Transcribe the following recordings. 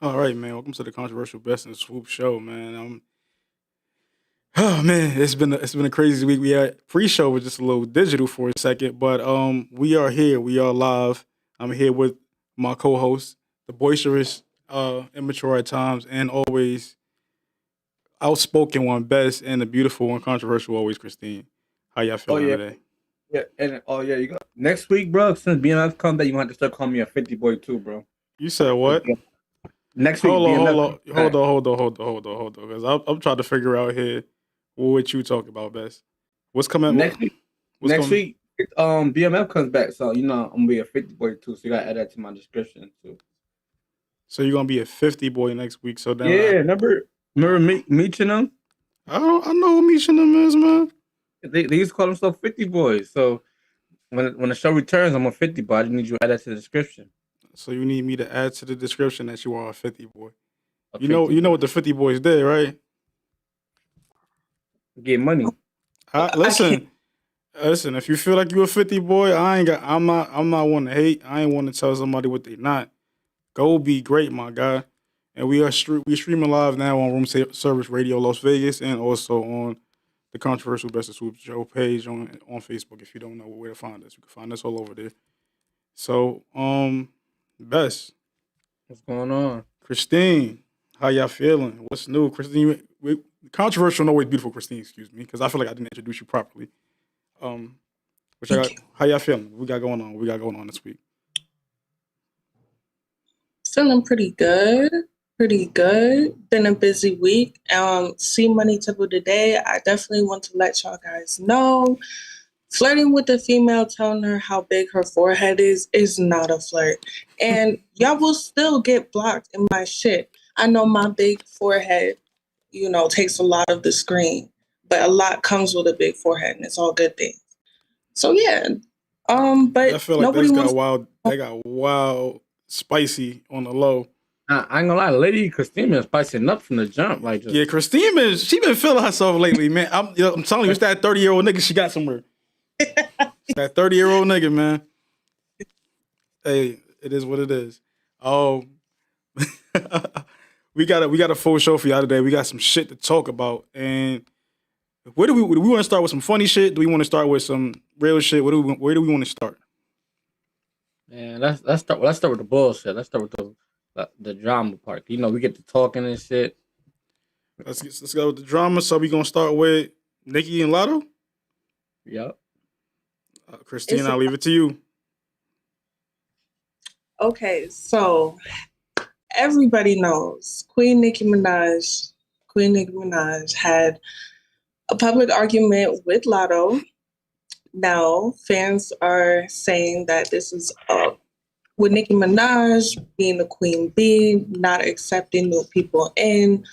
All right, man. Welcome to the controversial Best and Swoop show, man. Oh man, it's been a crazy week. We had pre-show was just a little digital for a second, but we are here. We are live. I'm here with my co-host, the boisterous, immature at times, and always outspoken one, Best, and the beautiful and controversial always, Christine. How y'all Oh feeling yeah, today? yeah, and oh yeah, you got next week, bro. Since BMF come back, you gonna have to start calling me a 50 boy too, bro. You said 'Cause what? next week Hold on, BMF hold comes on, hold back. on, hold on, hold on, hold on, hold on. Because I'm trying to figure out here what you talking about, Best. What's coming? Next week, What's next going? week, BMF comes back, so I'm gonna be a 50 boy too. So you gotta add that to my description too. So you're gonna be a 50 boy next week. So then Yeah, remember me meeting them? I know who Misha and them is, man. They used to call themselves 50 boys. So when the show returns, I'm a 50 boy. I just need you to add that to the description. So you need me to add to the description that you are a 50 boy. A You know 50 you know boy. what the 50 boys did, right? Get money. I can't. Listen. If you feel like you a 50 boy, I'm not one to hate. I ain't want to tell somebody what they not. Go be great, my guy. And we streaming live now on Service Radio Las Vegas and also on the controversial Best of Swoop Show page on Facebook. If you don't know where to find us, you can find us all over there. So, Best, What's going on? Christine, how y'all feeling? What's new, Christine? Controversial, no way beautiful, Christine. Excuse me, because I feel like I didn't introduce you properly. Um, which I Thank got. you. How y'all feeling? What we got going on? What we got going on this week? Feeling pretty good. Pretty good. Been a busy week. C Money tip of the day. I definitely want to let y'all guys know. Flirting with a female, telling her how big her forehead is not a flirt. And y'all will still get blocked in my shit. I know my big forehead, takes a lot of the screen, but a lot comes with a big forehead, and it's all good things. So yeah. I But feel like nobody that's got wants. wild. That got wild, spicy on the low. I ain't gonna lie, lady Christine been spicing up from the jump, like just Yeah, Christine she been feeling herself lately, man. I'm telling you, it's that 30-year-old nigga she got somewhere. It's that 30-year-old nigga, man. Hey, it is what it is. Oh, we got a full show for y'all today. We got some shit to talk about, and do we want to start with some funny shit? Do we want to start with some real shit? Where do we want to start? man. Let's start with the bullshit. Let's start with the drama part. We get to talking and shit. Let's go with the drama. So we gonna start with Nicki and Latto. Yep. Christine, It's I'll leave it to you. okay. So everybody knows Queen Nicki Minaj had a public argument with Latto. Now, fans are saying that this is with Nicki Minaj being the queen bee, not accepting new people in,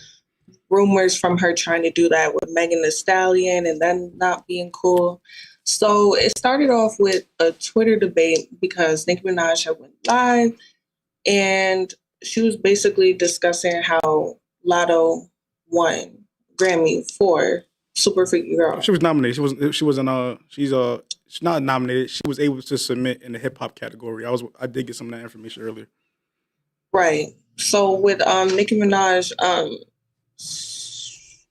rumors from her trying to do that with Megan Thee Stallion and then not being cool. So it started off with a Twitter debate because Nicki Minaj had went live and she was basically discussing how Lotto won Grammy for Super Freaky Girl. She was nominated. She's not nominated. She was able to submit in the hip hop category. I did get some of that information earlier. Right. So with Nicki Minaj,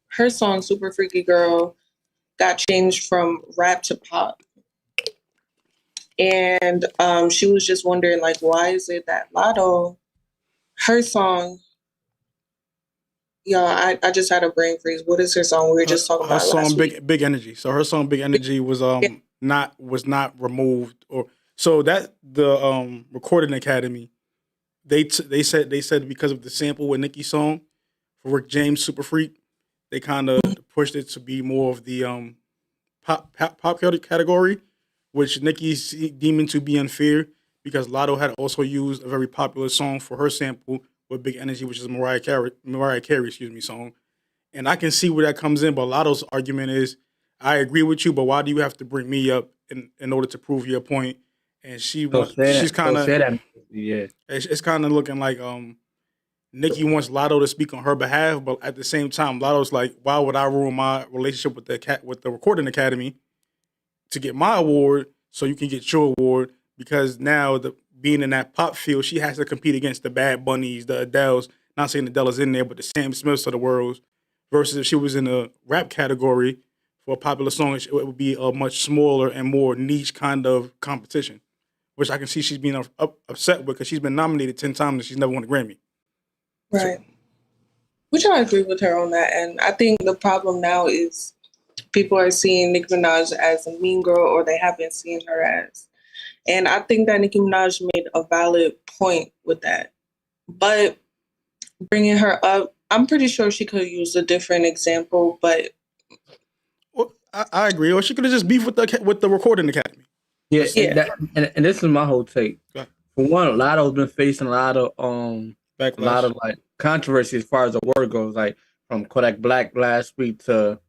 her song Super Freaky Girl got changed from rap to pop. And she was just wondering, like, why is it that Lotto, her song, I just had a brain freeze. What is her song? We were just talking Her about it song last week. Big Energy. So her song Big Energy was Yeah. not removed or so that the Recording Academy they said because of the sample with Nicki's song for Rick James Super Freak, they kind of pushed it to be more of the pop category, which Nicki's deeming to be unfair because Lotto had also used a very popular song for her sample with Big Energy, which is Mariah Carey, excuse me, song. And I can see where that comes in, but Lotto's argument is, I agree with you, but why do you have to bring me up in order to prove your point? And So say she's that. So kind of say that. Yeah. it's kind of looking like Nicki wants Lotto to speak on her behalf, but at the same time, Lotto's like, why would I ruin my relationship with the Recording Academy to get my award so you can get your award? Because now being in that pop field, she has to compete against the Bad Bunnies, the Adeles. not saying Adele's in there, but the Sam Smiths of the world, versus if she was in a rap category for a popular song, it would be a much smaller and more niche kind of competition, which I can see she's being upset with because she's been nominated 10 times and she's never won a Grammy. Right. Which I agree with her on that. And I think the problem now is people are seeing Nicki Minaj as a mean girl, or they haven't seen her as. And I think that Nicki Minaj made a valid point with that. But bringing her up, I'm pretty sure she could use a different example, but... Well, I agree. Or she could have just beefed with the Recording Academy. Yeah. And this is my whole take. Yeah. For one, Latto's been facing a lot of like controversy as far as the word goes, like from Kodak Black last week to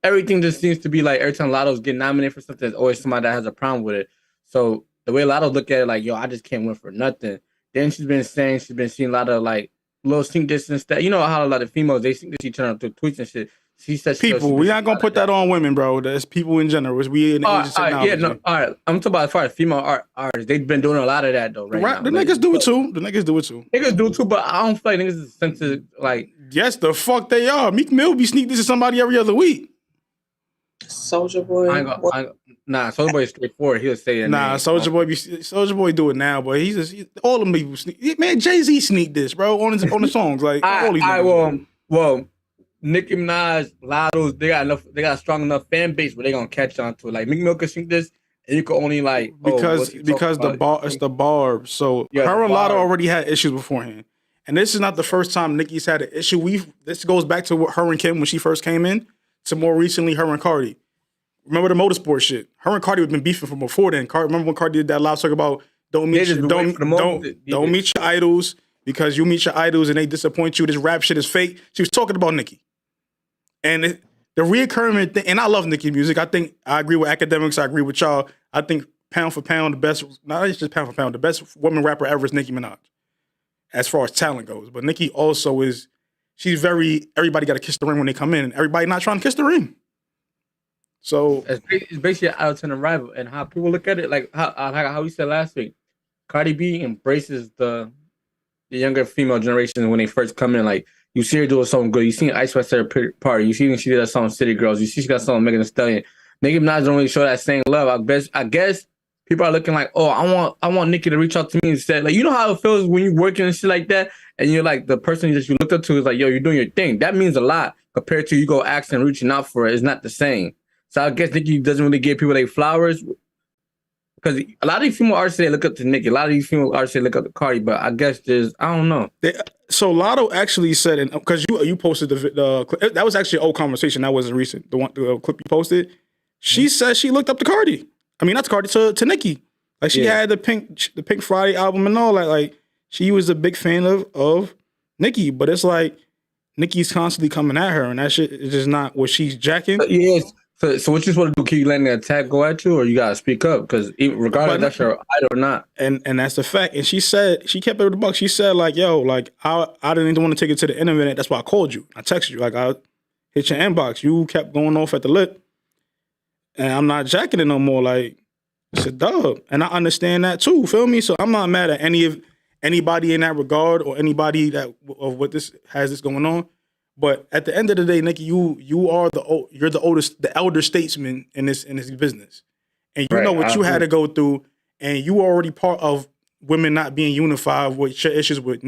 everything. Just seems to be like every time Latto's getting nominated for something, there's always somebody that has a problem with it. So the way Latto look at it, like, yo, I just can't win for nothing. Then she's been seeing a lot of like little sneak distance that, you know how a lot of females, they sneak this each other through tweets and shit. She said people, we're not gonna put that on women, bro. That's people in general. It's we in the age of technology. Yeah, no, all right. I'm talking about as far as female artists. They've been doing a lot of that though, right now. The niggas do it too. The niggas do it too. Niggas do it too, but I don't feel like niggas is sensitive. Like, yes, the fuck they are. Meek Mill be sneak this to somebody every other week. Soulja Boy. Nah, Soulja Boy is straightforward. He'll say it. Nah, Soulja Boy do it now, but all them people sneak. Man, Jay-Z sneak this, bro, on the songs. Like, all these well, Nicki Minaj, Latto's, they got a strong enough fan base where they gonna catch on to it. Like, Meek Mill could sneak this, and you could only like because it's the barbs. So yeah, her and Latto already had issues beforehand, and this is not the first time Nicki's had an issue. This goes back to what her and Kim when she first came in, to more recently her and Cardi. Remember the motorsport shit? Her and Cardi have been beefing from before then. Remember when Cardi did that live talk about don't meet your idols because you meet your idols and they disappoint you. This rap shit is fake. She was talking about Nicki. And the reoccurring thing, and I love Nicki music. I think I agree with academics. I agree with y'all. I think pound for pound, the best, not just pound for pound, the best woman rapper ever is Nicki Minaj, as far as talent goes. But Nicki also everybody got to kiss the ring when they come in, and everybody not trying to kiss the ring. So it's basically out of 10 arrival, and how people look at it, like how we said last week, Cardi B embraces the younger female generation when they first come in. Like, you see her doing something good. You see Ice West at her party. You see she did that song City Girls. You see she got something Megan Thee Stallion. Nicki Minaj don't really show that same love. I guess people are looking like, oh, I want Nicki to reach out to me and say, like, you know how it feels when you're working and shit like that, and you're like, the person that you looked up to is like, yo, you're doing your thing. That means a lot compared to you go asking and reaching out for it. It's not the same. So I guess Nicki doesn't really give people their flowers, because a lot of these female artists, they look up to Nicki. A lot of these female artists, they look up to Cardi. But I guess I don't know. So Latto actually said, and because you posted the clip, that was actually an old conversation. That wasn't recent. The clip you posted, she said she looked up to Cardi. I mean, not to Cardi, to Nicki. Like, she had the Pink Friday album and all that. Like, she was a big fan of Nicki. But it's like Nicki's constantly coming at her, and that shit is just not what she's jacking. Yes. So what you supposed to do? Keep letting the attack go at you, or you gotta speak up? Because regardless if that's your idol or not, and that's the fact. And she said, she kept it with the buck. She said, like, yo, like, I didn't even want to take it to the internet. That's why I called you. I texted you. Like, I hit your inbox. You kept going off at the lip, and I'm not jacking it no more. Like, it's a dub, and I understand that too. Feel me? So I'm not mad at anybody in that regard, or anybody that of what this has this going on. But at the end of the day, Nicki, you are the elder statesman in this business, and you know what you had to go through, and you are already part of women not being unified with your issues with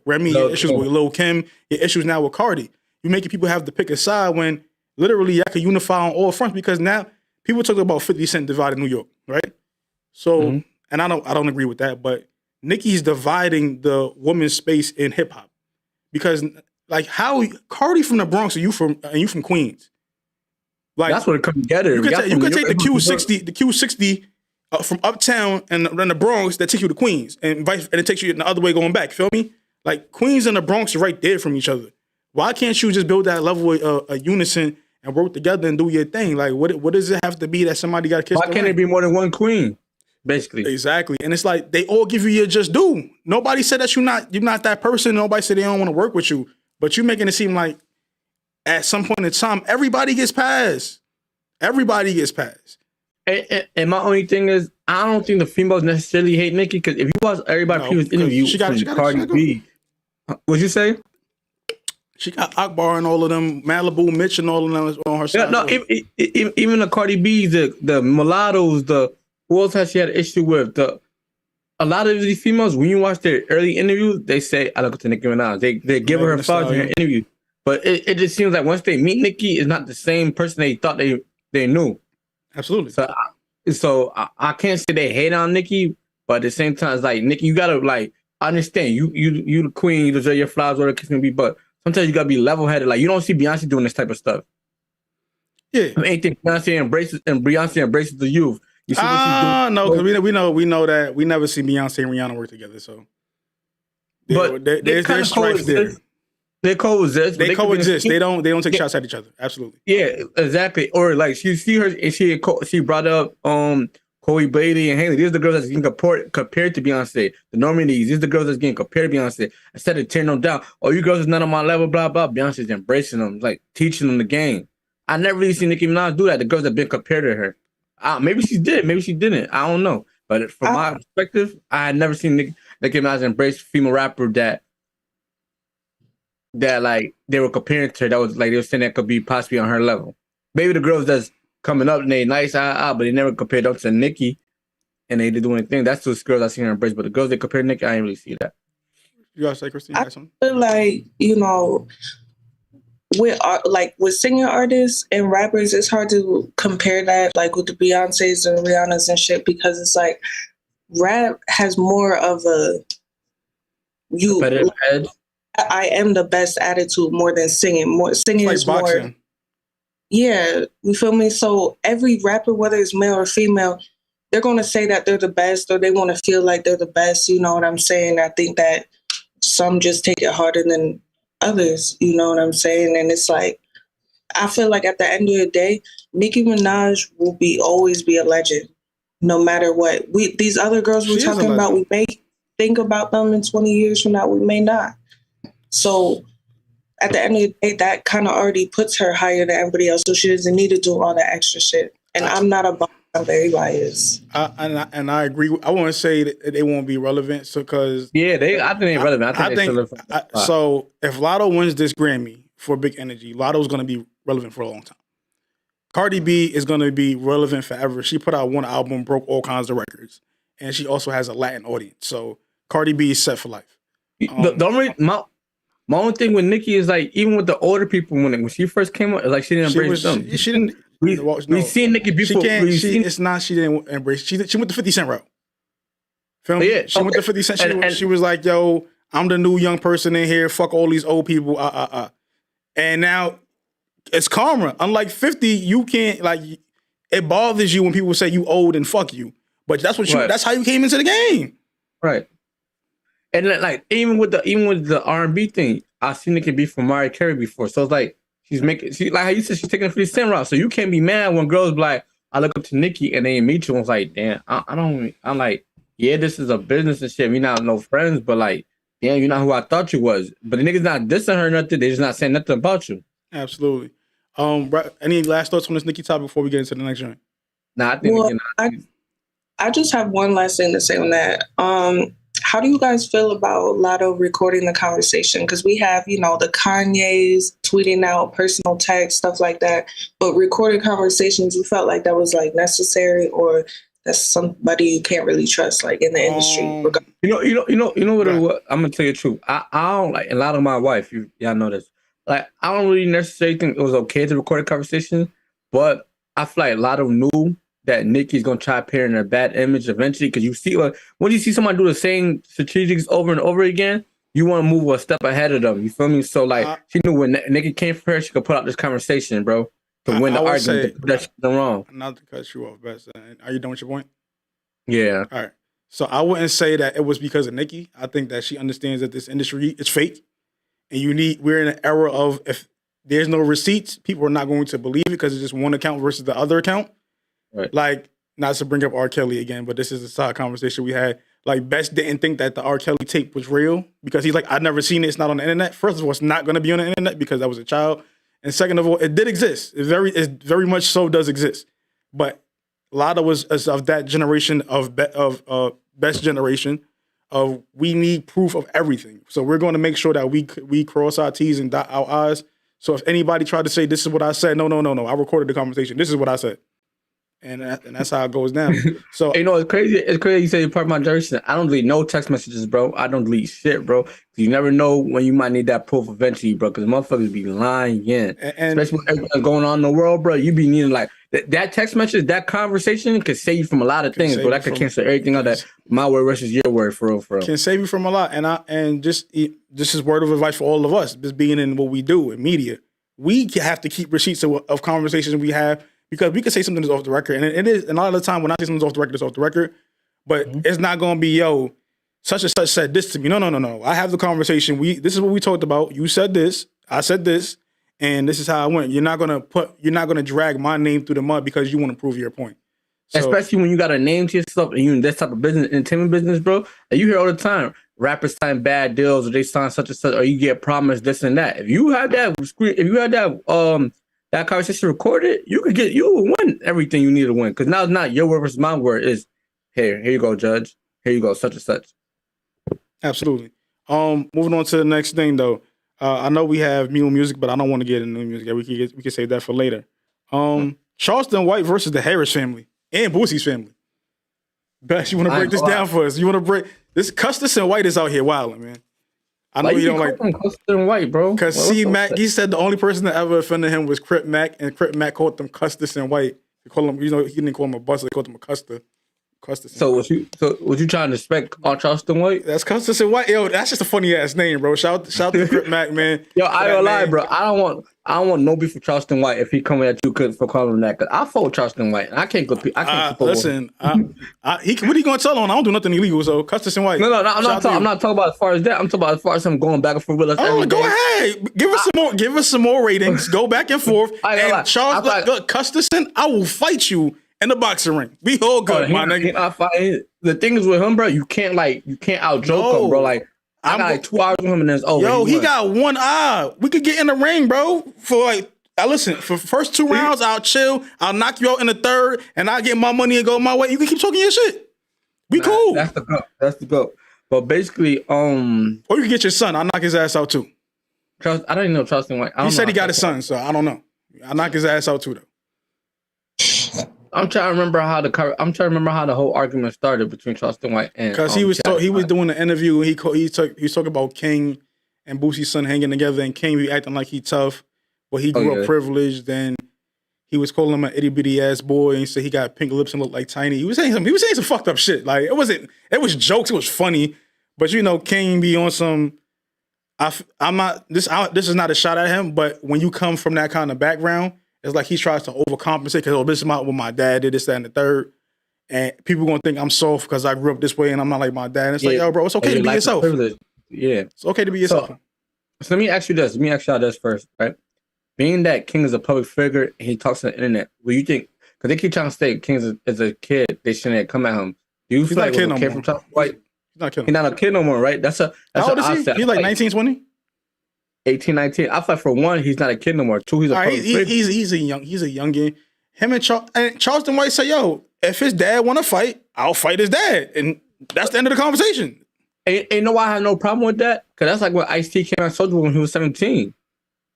Remy, your issues with Lil Kim, your issues now with Cardi. You making people have to pick a side when literally I could unify on all fronts, because now people talk about 50 Cent divided New York, right? So, and I don't agree with that, but Nicki's dividing the woman's space in hip hop, because. Like, how Cardi from the Bronx, and you from Queens? Like, that's what it comes together. You could take the Q60 from Uptown and then the Bronx that takes you to Queens, and it takes you the other way going back. Feel me? Like, Queens and the Bronx are right there from each other. Why can't you just build that level of unison and work together and do your thing? Like, what does it have to be that somebody got to kiss? Why can't there be more than one queen? Basically, exactly. And it's like they all give you your just due. Nobody said that you're not that person. Nobody said they don't want to work with you. But you're making it seem like at some point in time, everybody gets passed. Everybody gets passed. And my only thing is, I don't think the females necessarily hate Nicki, because if you watch everybody previous interview, Cardi B, What'd you say? She got Akbar and all of them, Malibu, Mitch and all of them on her Yeah, side. no, even the Cardi B's, the mulattoes, who else has she had an issue with? A lot of these females, when you watch their early interviews, they say, "I look to Nicki Minaj." They give her flowers in her interview, but it just seems like once they meet Nicki, it's not the same person they thought they knew. Absolutely. So I can't say they hate on Nicki, but at the same time, it's like Nicki, you gotta like understand you the queen, you deserve your flowers, whatever the case may be, but sometimes you gotta be level headed. Like you don't see Beyonce doing this type of stuff. Yeah, I mean, anything Beyonce embraces the youth. You see what she's doing? No, because we know that we never see Beyonce and Rihanna work together. So, but there's strife there. They coexist. They coexist. They don't take shots at each other. Absolutely. Yeah, exactly. Or like you see her, and she brought up Chloe Bailey and Haley. These are the girls that's getting compared to Beyonce. The Normandies. These are the girls that's getting compared to Beyonce. Instead of tearing them down, oh, you girls is not on my level. Blah blah. Beyonce's embracing them, like teaching them the game. I never really seen Nicki Minaj do that. The girls that been compared to her. Maybe she did. Maybe she didn't. I don't know. But from my perspective, I had never seen Nicki Minaj embrace a female rapper that like they were comparing to her. That was like they were saying that could be possibly on her level. Maybe the girls that's coming up and they nice, but they never compared them to Nicki, and they didn't do anything. That's those girls I seen her embrace. But the girls they compared to Nicki, I didn't really see that. You gotta say, Christine, I feel like with singing artists and rappers, it's hard to compare that like with the Beyoncés and Rihannas and shit because it's like rap has more of a edge. I am the best attitude more than singing. Singing is boxing. More. Yeah, you feel me? So every rapper, whether it's male or female, they're going to say that they're the best or they want to feel like they're the best. You know what I'm saying? I think that some just take it harder than others. You know what I'm saying? And it's like, I feel like at the end of the day, Nicki Minaj will always be a legend, no matter what. These other girls we're talking about, we may think about them in 20 years from now, we may not. So at the end of the day, that kind of already puts her higher than everybody else. So she doesn't need to do all that extra shit. And I'm not a very biased. And I agree. I want to say that they won't be relevant. So because I think they're relevant. So if Latto wins this Grammy for Big Energy, Latto's going to be relevant for a long time. Cardi B is going to be relevant forever. She put out one album, broke all kinds of records, and she also has a Latin audience. So Cardi B is set for life. My only thing with Nicki is like even with the older people when she first came out, like she didn't embrace them. She didn't. We seen Nicki before. It's not. She didn't embrace. She went the 50 Cent route. Feel me? Yeah, she went the 50 Cent. She was like, "Yo, I'm the new young person in here. Fuck all these old people." And now it's karma. Unlike 50, you can't like. It bothers you when people say you old and fuck you. But that's what That's how you came into the game. Right. And like even with the R&B thing, I've seen Nicki be from Mariah Carey before. So it's like like how you said, she's taking the 50 Cent route. So you can't be mad when girls be like, I look up to Nicki and they meet you and it's like, damn, I'm like, yeah, this is a business and shit. We not no friends, but like, damn, you're not who I thought you was. But the niggas not dissing her or nothing. They just not saying nothing about you. Absolutely. Any last thoughts on this Nicki topic before we get into the next joint? Nah, I think I just have one last thing to say on that. How do you guys feel about Latto recording the conversation? Because we have, the Kanye's tweeting out personal text, stuff like that. But recording conversations, you felt like that was like necessary, or that's somebody you can't really trust, like in the industry. What I'm gonna tell you the truth. I don't like a lot of my wife. Y'all know this. Like I don't really necessarily think it was okay to record a conversation, but I feel like Latto knew that Nicki's gonna try pairing her bad image eventually, because you see, like, when you see somebody do the same strategics over and over again, you want to move a step ahead of them. You feel me? So like, she knew when Nicki came for her, she could put out this conversation, bro, to win the argument. That's wrong. Not to cut you off, Best. Are you done with your point? Yeah. All right. So I wouldn't say that it was because of Nicki. I think that she understands that this industry is fake, and we're in an era of if there's no receipts, people are not going to believe it because it's just one account versus the other account. Right. Like, not to bring up R. Kelly again, but this is a side conversation we had. Like, Best didn't think that the R. Kelly tape was real because he's like, I've never seen it. It's not on the internet. First of all, it's not going to be on the internet because I was a child. And second of all, it did exist. It very much so does exist. But Latto was of that generation of Best generation. of we need proof of everything. So we're going to make sure that we cross our T's and dot our I's. So if anybody tried to say this is what I said, no, I recorded the conversation. This is what I said, and that's how it goes down. So it's crazy. It's crazy you say you're part of my generation. I don't delete no text messages, bro. I don't delete shit, bro. You never know when you might need that proof eventually, bro. Because motherfuckers be lying, especially with everything going on in the world, bro. You be needing like that text message, that conversation could save you from a lot of things, bro. That could cancel everything out. That my word versus your word, for real. Can save you from a lot. And this is word of advice for all of us. Just being in what we do in media, we have to keep receipts of conversations we have, because we could say something that's off the record, and it is. And a lot of the time when I say something's off the record, it's off the record. But it's not going to be such and such said this to me. No. I have the conversation. This is what we talked about. You said this. I said this. And this is how I went. You're not gonna drag my name through the mud because you want to prove your point. So, especially when you got a name to yourself and you in this type of business, entertainment business, bro. And you hear all the time, rappers sign bad deals or they sign such and such, or you get promised this and that. If you had that that conversation recorded, you will win everything you need to win. Because now it's not your word versus my word. It's here you go, judge. Here you go, such and such. Absolutely. Moving on to the next thing though. I know we have new music, but I don't want to get into new music. We can save that for later. Charleston White versus the Harris family and Boosie's family. Best, you want to break this down for us? You want to break this? Custis and White is out here wilding, man. I know you don't like Custis and White, bro. Because Mac, he said the only person that ever offended him was Crip Mac, and Crip Mac called them Custis and White. He called him, he didn't call him a buster, he called him a Custer. So was you trying to respect Charleston White? That's Custis and White. Yo, that's just a funny ass name, bro. Shout to Crip Mac, man. Yo, I ain't gonna lie, bro. I don't want no beef with Charleston White if he coming at you for calling him that. Cause I fought Charleston White, and I can't go. Listen, what are you gonna tell him? I don't do nothing illegal. So Custis and White. No, I'm not talking about as far as that. I'm talking about as far as him going back and forth with us. Oh, go ahead. Give us some more ratings. Go back and forth. And Charles Custis, I will fight you in the boxing ring. We all good, my nigga. The thing is with him, bro, you can't out joke him, bro. Like I got like 2 hours with him and it's over. Yo, he got 1 eye. We could get in the ring, bro. For for first 2 rounds, I'll chill. I'll knock you out in the third, and I'll get my money and go my way. You can keep talking your shit. We cool. That's the go. But basically, or you can get your son. I'll knock his ass out too. I don't even know Charleston White. He said he got his son, so I don't know. I'll knock his ass out too, though. I'm trying to remember how the whole argument started between Charleston White and because he was doing the interview. He was talking about King and Boosie's son hanging together, and King be acting like he tough, but he grew up privileged. Then he was calling him an itty bitty ass boy, and he said he got pink lips and looked like Tiny. He was saying some fucked up shit. Like it was jokes. It was funny, but King be on some. I'm not this. This is not a shot at him, but when you come from that kind of background. It's like he tries to overcompensate because, this is what my dad did, this, that, and the third. And people going to think I'm soft because I grew up this way and I'm not like my dad. And it's like, yo, bro, it's okay to be yourself. Yeah. It's okay to be yourself. So let me ask you this. Let me ask y'all this first, right? Being that King is a public figure and he talks on the internet, will you think, because they keep trying to say King is a kid, they shouldn't come at him. Do you feel like he's not a kid from Charleston White? He's not a kid no more, right? How old is he? He's like 19, 20? 18, 19. I feel like for one, he's not a kid no more. Two, he's a he's a youngin. Him and Charleston White say, yo, if his dad want to fight, I'll fight his dad, and that's the end of the conversation. Ain't no why I have no problem with that, because that's like when Ice-T came out Soulja when he was 17.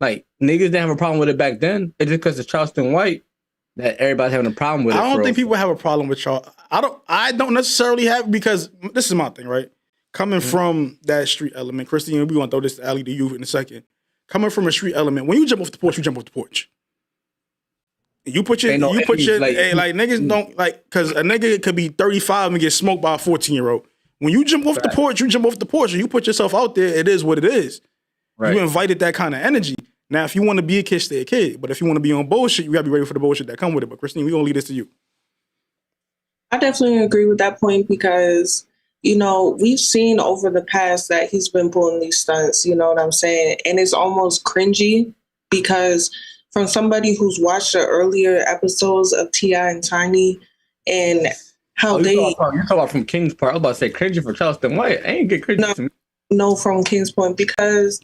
Like niggas didn't have a problem with it back then. It's just because it's Charleston White that everybody's having a problem with it. I don't think people have a problem with Charles. I don't necessarily have, because this is my thing, right? Coming from that street element, Christine, we're going to throw this alley to you in a second. Coming from a street element, when you jump off the porch, you jump off the porch. You put your niggas don't like, because a nigga could be 35 and get smoked by a 14-year-old. When you jump off the porch, you jump off the porch and you put yourself out there, it is what it is. Right. You invited that kind of energy. Now, if you want to be a kid, stay a kid. But if you want to be on bullshit, you got to be ready for the bullshit that come with it. But Christine, we're going to leave this to you. I definitely agree with that point because, we've seen over the past that he's been pulling these stunts, you know what I'm saying? And it's almost cringy because from somebody who's watched the earlier episodes of T.I. and Tiny and how you're talking about from King's part. I was about to say cringy for Charleston White. I ain't get cringy to me. No, from King's Point because,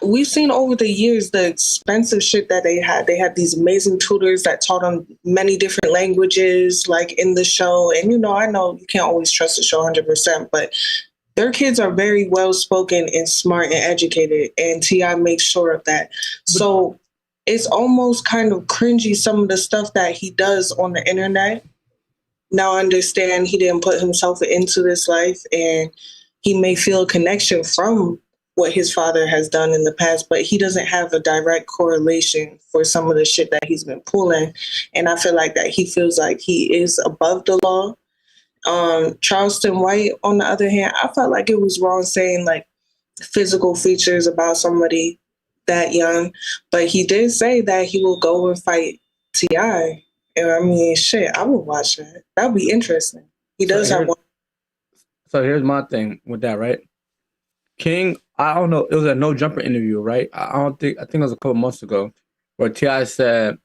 we've seen over the years the expensive shit that they had. They had these amazing tutors that taught them many different languages, like in the show. And I know you can't always trust the show 100%, but their kids are very well spoken and smart and educated, and T.I. makes sure of that. So it's almost kind of cringy, some of the stuff that he does on the internet. Now I understand he didn't put himself into this life, and he may feel a connection from what his father has done in the past, but he doesn't have a direct correlation for some of the shit that he's been pulling. And I feel like that he feels like he is above the law. Charleston White, on the other hand, I felt like it was wrong saying like physical features about somebody that young, but he did say that he will go and fight T.I. And I mean, shit, I would watch that. That would be interesting. He does have one. So here's my thing with that, right? King, I don't know, it was a No Jumper interview, right? I think it was a couple months ago, where T.I. said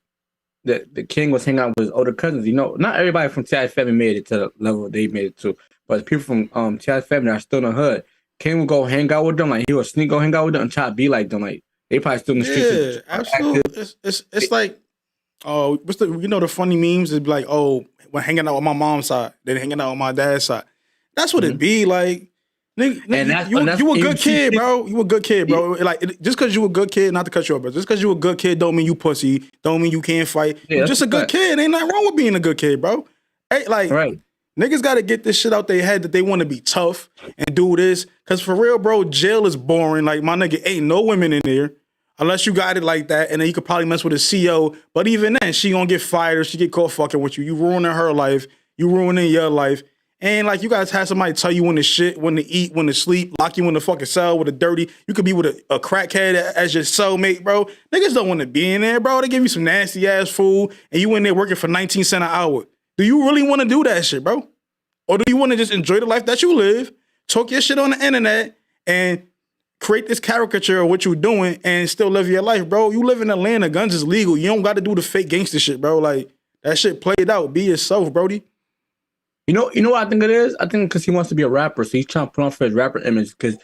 that the King was hanging out with his older cousins. Not everybody from T.I.'s family made it to the level they made it to, but people from T.I.'s family are still in the hood. King would go hang out with them, like he would sneak go hang out with them and try to be like them, like they probably still in the streets. Yeah, absolutely. It's like, what's the funny memes is like, oh, when hanging out with my mom's side, then hanging out with my dad's side. That's what it be like. Nigga, you a good kid, bro. You a good kid, bro. Like just because you a good kid, not to cut you off, but just because you a good kid don't mean you pussy. Don't mean you can't fight. You're just a good kid. Ain't nothing wrong with being a good kid, bro. Hey, like niggas got to get this shit out their head that they want to be tough and do this. Cause for real, bro, jail is boring. Like my nigga, ain't no women in there unless you got it like that, and then you could probably mess with a CO. But even then, she gonna get fired or she get caught fucking with you. You ruining her life. You ruining your life. And like you guys have somebody tell you when to shit, when to eat, when to sleep, lock you in the fucking cell with a dirty. You could be with a crackhead as your cellmate, bro. Niggas don't want to be in there, bro. They give you some nasty ass food, and you in there working for 19 cents an hour. Do you really want to do that shit, bro? Or do you want to just enjoy the life that you live, talk your shit on the internet, and create this caricature of what you're doing and still live your life, bro? You live in Atlanta, guns is legal. You don't got to do the fake gangster shit, bro. Like that shit played out. Be yourself, Brody. You know what I think it is? I think because he wants to be a rapper, so he's trying to put on for his rapper image. And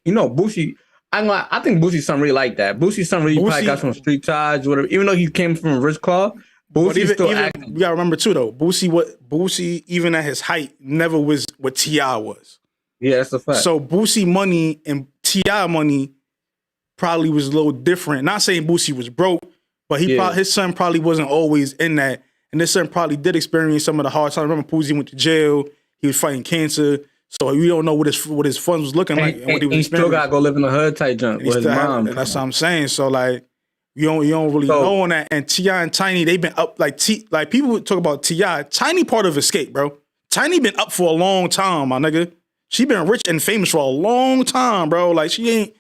Boosie. I think Boosie's son really like that. Boosie's son really probably got some street ties, whatever. Even though he came from a rich club, Boosie's still acting. You gotta remember too, though. Boosie, even at his height, never was what T.I. was. Yeah, that's a fact. So Boosie money and T.I. money probably was a little different. Not saying Boosie was broke, but his son probably wasn't always in that. And this son probably did experience some of the hard times. I remember Boosie went to jail. He was fighting cancer. So we don't know what his funds was looking like. And what he was still got to go live in the hood type junk with his mom. And that's what I'm saying. So like, you don't really know on that. And T.I. and Tiny, they've been up like people talk about T.I. Tiny part of Escape, bro. Tiny been up for a long time, my nigga. She been rich and famous for a long time, bro. Like she ain't.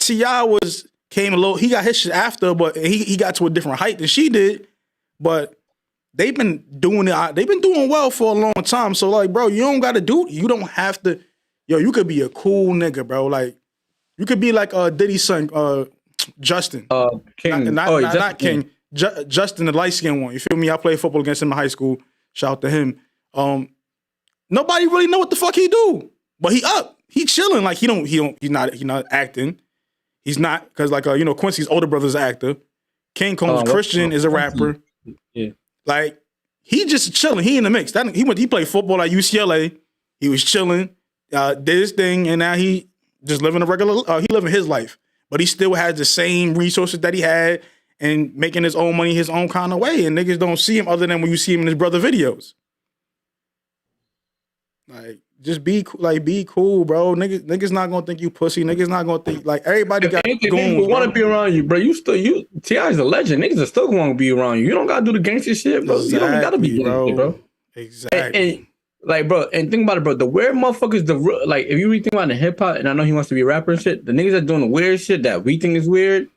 T.I. came a little. He got his shit after, but he got to a different height than she did. But they've been doing it. They've been doing well for a long time. So like, bro, you don't have to. Yo, you could be a cool nigga, bro. Like, you could be like Diddy's son, Justin. King. Not King. Justin, the light skinned one. You feel me? I played football against him in high school. Shout out to him. Nobody really know what the fuck he do, but he up. He chilling. Like he's not acting. He's not because like Quincy's older brother's an actor. King Combs Christian is a rapper. Yeah. Like he just chilling. He in the mix. He played football at UCLA. He was chilling, did his thing, and now he just living a regular. He living his life, but he still has the same resources that he had and making his own money his own kind of way. And niggas don't see him other than when you see him in his brother videos. Like just be cool, bro. Niggas not gonna think you pussy. Niggas not gonna think like everybody got goons. Want to be around you, bro. T.I. is a legend. Niggas are still gonna be around you. You don't gotta do the gangster shit, bro. Exactly, you don't gotta be gangster, bro. Exactly. And like, bro, and think about it, bro. The weird motherfuckers, like, if you really think about the hip hop, and I know he wants to be a rapper and shit, the niggas that doing the weird shit that we think is weird,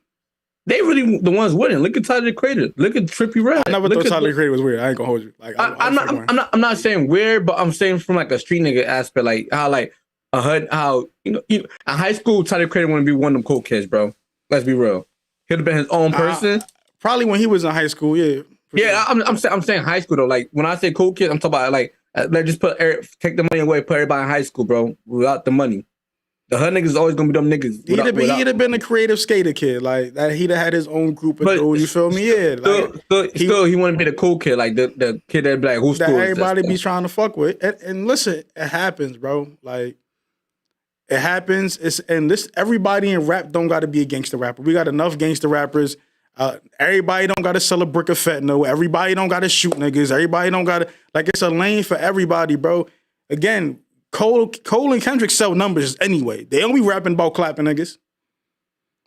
they really the ones winning. Look at Tyler the Creator. Look at Trippie Redd. I never thought Tyler the Creator was weird. I ain't gonna hold you. Like I'm not saying weird, but I'm saying from like a street nigga aspect, like how like a HUD, how in high school Tyler the Creator want to be one of them cool kids, bro. Let's be real. He'd have been his own person. Probably when he was in high school, yeah. Yeah, sure. I'm saying high school though. Like when I say cool kid, I'm talking about like let's just take the money away, put everybody in high school, bro, without the money. The hood niggas is always gonna be them niggas. He'd have been a creative skater kid, like that. He'd have had his own group of dudes. You feel me? Yeah. Still, he wouldn't be the cool kid, like the kid that be like, who's that everybody be trying to fuck with. And listen, it happens, bro. Like it happens. Everybody in rap don't got to be a gangster rapper. We got enough gangster rappers. Everybody don't got to sell a brick of fentanyl. Everybody don't got to shoot niggas. Everybody don't got to, like, it's a lane for everybody, bro. Again, Cole and Kendrick sell numbers anyway. They don't be rapping about clapping niggas.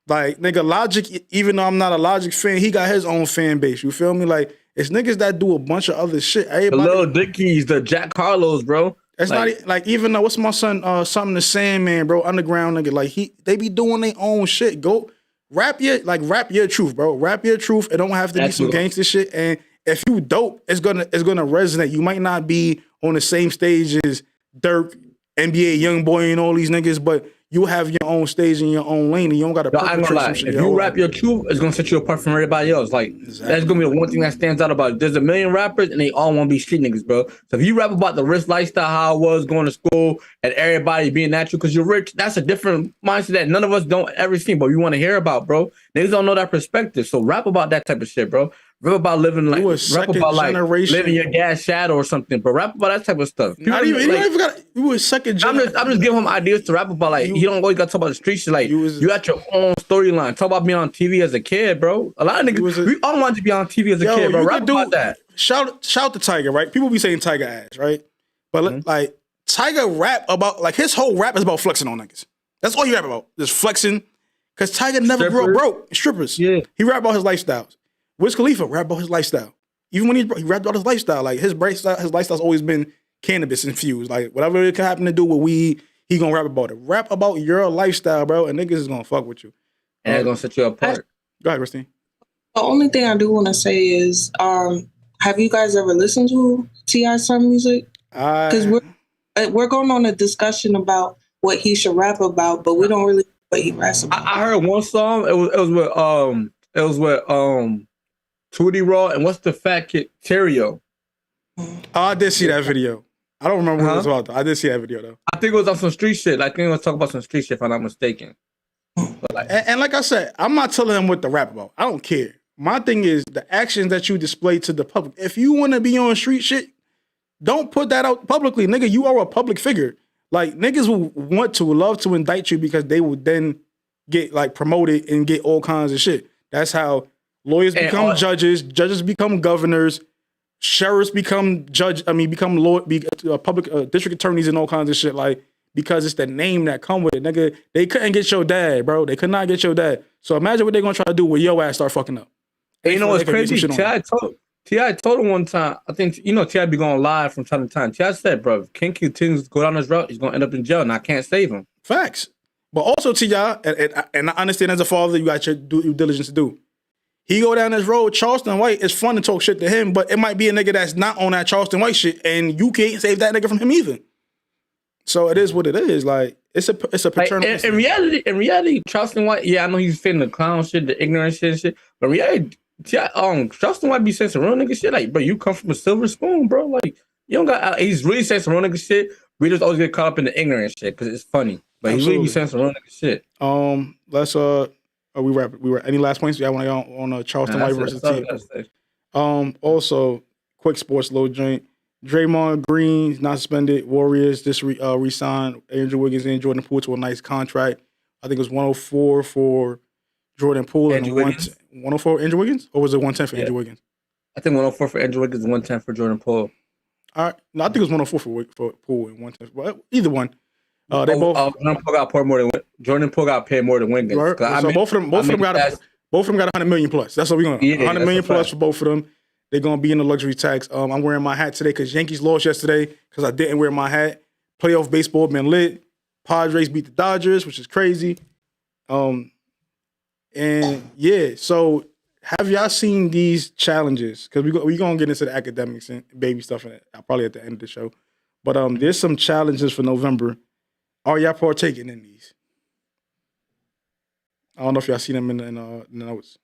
Like, nigga, Logic, even though I'm not a Logic fan, he got his own fan base. You feel me? Like, it's niggas that do a bunch of other shit. Everybody, the Lil Dickies, the Jack Harlows, bro. It's like even though, what's my son, something the Sandman, bro, underground nigga. Like, they be doing their own shit. Go rap your truth, bro. Rap your truth. It don't have to be some gangster shit. And if you dope, it's gonna resonate. You might not be on the same stage as Dirk, NBA Youngboy, and all these niggas, but you have your own stage and your own lane, and you don't got to perpetrate some shit. If you rap your truth, it's gonna set you apart from everybody else. Like, that's gonna be the one thing that stands out about it. There's a million rappers, and they all want to be street niggas, bro. So if you rap about the rich lifestyle, how I was going to school, and everybody being natural because you're rich, that's a different mindset that none of us don't ever see, but we want to hear about, bro. Niggas don't know that perspective, so rap about that type of shit, bro. Rap about living like, living your gas shadow or something, but rap about that type of stuff. You was second generation. I'm just giving him ideas to rap about. Like, you don't always got to talk about the street shit. Like, you got your own storyline. Talk about being on TV as a kid, bro. A lot of niggas, we all wanted to be on TV as a kid, bro. Rap about that. Shout to Tiger, right? People be saying Tiger ass, right? But like, Tiger rap about, like, his whole rap is about flexing on niggas. That's all you rap about, just flexing. Because Tiger never grew up broke. Strippers. Yeah. He rap about his lifestyles. Wiz Khalifa rap about his lifestyle. Even when he rapped about his lifestyle, like his lifestyle's always been cannabis infused. Like, whatever it can happen to do with weed, he gonna rap about it. Rap about your lifestyle, bro, and niggas is gonna fuck with you. And it's gonna set you apart. Go ahead, Christine. The only thing I do want to say is, have you guys ever listened to T.I.'s son music? Because we're going on a discussion about what he should rap about, but we don't really know what he raps about. I heard one song. It was with Tootie Raw, and what's the fat kid? Terrio. Oh, I did see that video. I don't remember what it was about, though. I did see that video, though. I think it was on some street shit. I think it was talking about some street shit, if I'm not mistaken. And like I said, I'm not telling him what to rap about. I don't care. My thing is the actions that you display to the public. If you want to be on street shit, don't put that out publicly. Nigga, you are a public figure. Like, niggas will love to indict you because they will then get, like, promoted and get all kinds of shit. That's how lawyers become judges become governors, sheriffs become public district attorneys and all kinds of shit, like, because it's the name that come with it, nigga. They couldn't get your dad, bro. They could not get your dad. So imagine what they're gonna try to do when your ass start fucking up. And you know what's crazy? T.I. told him one time, I think, T.I. be going live from time to time. T.I. said, bro, if King continues to go down this route, he's gonna end up in jail, and I can't save him. Facts. But also, T.I., and I understand as a father, you got your due diligence to do. He go down this road, Charleston White, it's fun to talk shit to him, but it might be a nigga that's not on that Charleston White shit, and you can't save that nigga from him either. So it is what it is. Like, it's a paternal. Like, in reality, Charleston White, yeah, I know he's fitting the clown shit, the ignorant shit, but in reality, Charleston White be saying some real nigga shit. Like, bro, you come from a silver spoon, bro. Like, you don't got. He's really saying some real nigga shit. We just always get caught up in the ignorant shit because it's funny. But he really be saying some real nigga shit. Let's we were any last points you want to go on Charleston White versus T. Also, quick sports low joint. Draymond Green not suspended. Warriors just re-signed Andrew Wiggins and Jordan Poole to a nice contract. I think it was 104 for Jordan Poole and 104 for Andrew Wiggins, or was it 110 for Andrew Wiggins? I think 104 for Andrew Wiggins and 110 for Jordan Poole. All right, no, I think it was 104 for Poole and 110. But either one. They both. Jordan Poole got paid more than Wiggins. Right. So both of them got $100 million plus. That's what we're going. $100 million plus for both of them. They're gonna be in the luxury tax. I'm wearing my hat today because Yankees lost yesterday because I didn't wear my hat. Playoff baseball been lit. Padres beat the Dodgers, which is crazy. And yeah, so have y'all seen these challenges? Because we gonna get into the academics and baby stuff probably at the end of the show. But there's some challenges for November. Are y'all partaking in these? I don't know if y'all seen them in the notes.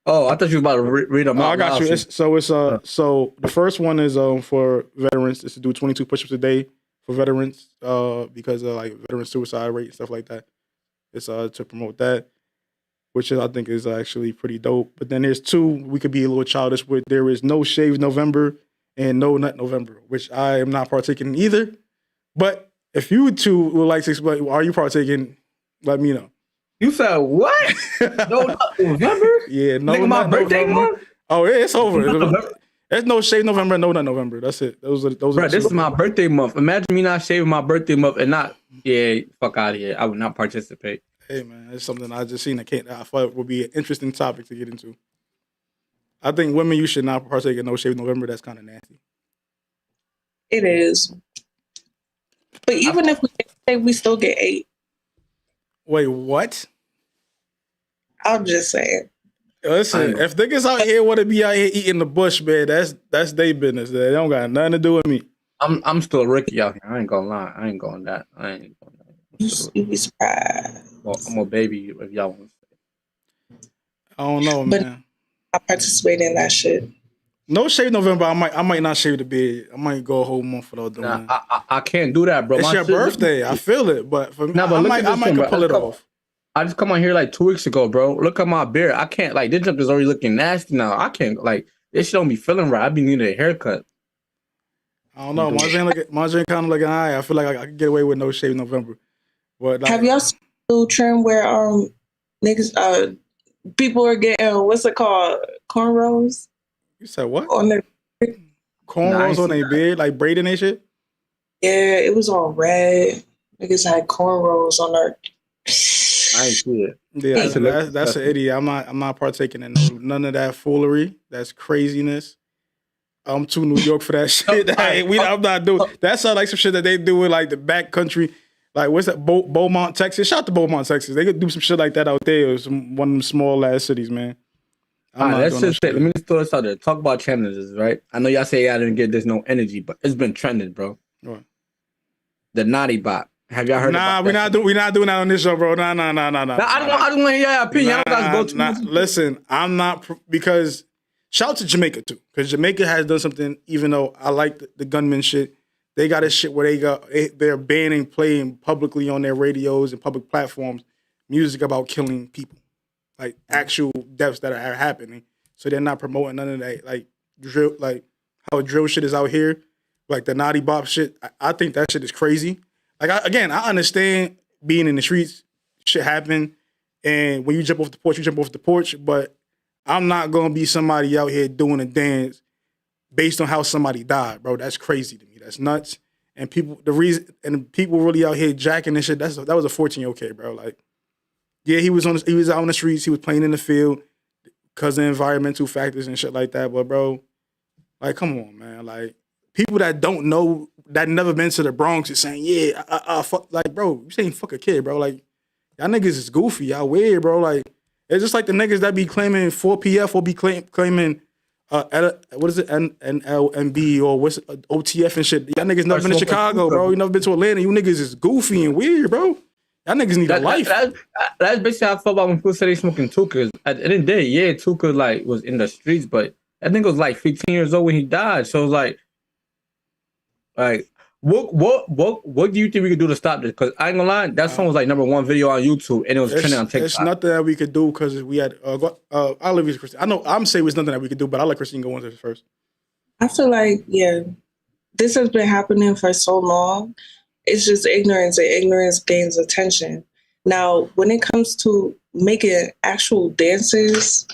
Oh, I thought you were about to read them. No, I got you. So the first one is for veterans. It's to do 22 push-ups a day for veterans because of like veteran suicide rate and stuff like that. It's to promote that, which I think is actually pretty dope. But then there's two we could be a little childish with. There is No Shave November and No Nut November, which I am not partaking in either. But if you two would like to explain, are you partaking? Let me know. You said what? No November? Yeah, no. Nigga, my birthday month? Oh, yeah, it's over. There's No Shave November, No Nut November. That's it. Those Bro, are this is my birthday month. Imagine me not shaving my birthday month and not. Yeah, fuck out of here. I would not participate. Hey man, it's something I just seen. I thought would be an interesting topic to get into. I think women, you should not partake in No Shave November. That's kind of nasty. It is. But even if we say we still get 8. Wait, what? I'm just saying. Listen, if niggas out here want to be out here eating the bush, man, that's their business. They don't got nothing to do with me. I'm still a rookie out here. I ain't gonna lie. I ain't going that. You be surprised. Well, I'm a baby if y'all want to say. I don't know, But man. I participate in that shit. No Shave November. I might not shave the beard. I might go a whole month without doing Nah, that. I can't do that, bro. It's My your shit- birthday. I feel it, but for me, Nah, but I look might at this thing, bro. pull it off. I just come on here like 2 weeks ago, bro. Look at my beard. I can't like this jump is already looking nasty now. I can't like this shit don't be feeling right. I be needing a haircut. I don't know. Marjane kind of looking high. I feel like I could get away with No Shave November. But like, Have y'all seen the new trend where niggas people are getting what's it called? Cornrows you said what? on their Cornrows on their beard, like braiding and shit? Yeah, it was all red. Niggas had cornrows on their I ain't see it. Yeah, that's an idiot. I'm not partaking in none of that foolery. That's craziness. I'm too New York for that shit. I'm not doing. That sounds like some shit that they do in like the back country. Like what's that? Beaumont, Texas. Shout out to Beaumont, Texas. They could do some shit like that out there. Or one of them small ass cities, man. All right, let's just say, let me just throw this out there. Talk about challenges, right? I know y'all say I didn't get this no energy, but it's been trending, bro. What? The NottiBop. Have y'all heard? Nah, we're not doing that on this show, bro. Nah. I don't want to hear your opinion. I don't guys go too. Listen, I'm not because shout out to Jamaica too, because Jamaica has done something. Even though I like the gunman shit, they got a shit where they're banning playing publicly on their radios and public platforms music about killing people, like actual deaths that are happening. So they're not promoting none of that, like drill, like how drill shit is out here, like the NottiBop shit. I think that shit is crazy. Like I understand being in the streets, shit happen, and when you jump off the porch, you jump off the porch. But I'm not gonna be somebody out here doing a dance based on how somebody died, bro. That's crazy to me. That's nuts. And people really out here jacking and shit. That was a 14-year-old kid, bro. Like, yeah, he was out on the streets. He was playing in the field because of environmental factors and shit like that. But bro, like, come on, man. Like, people that don't know, that never been to the Bronx is saying, yeah, fuck, like, bro, you saying fuck a kid, bro. Like, y'all niggas is goofy. Y'all weird, bro. Like, it's just like the niggas that be claiming 4PF or be claiming, what is it, NLMB or what's OTF and shit. Y'all niggas never been to Chicago, bro. You never been to Atlanta. You niggas is goofy and weird, bro. Y'all niggas need a life. That's basically how I felt about when people said they smoking Tuka. At the end of the day, yeah, Tuka like was in the streets, but I think it was like 15 years old when he died. So it was like what do you think we could do to stop this? Because I ain't gonna lie, that song was like #1 video on YouTube and it was trending on TikTok. It's nothing that we could do because we had I'll leave it to Christine. I know I'm saying it's nothing that we could do, but I'll let Christine go into this first. I feel like, yeah, this has been happening for so long. It's just ignorance, and ignorance gains attention. Now, when it comes to making actual dances,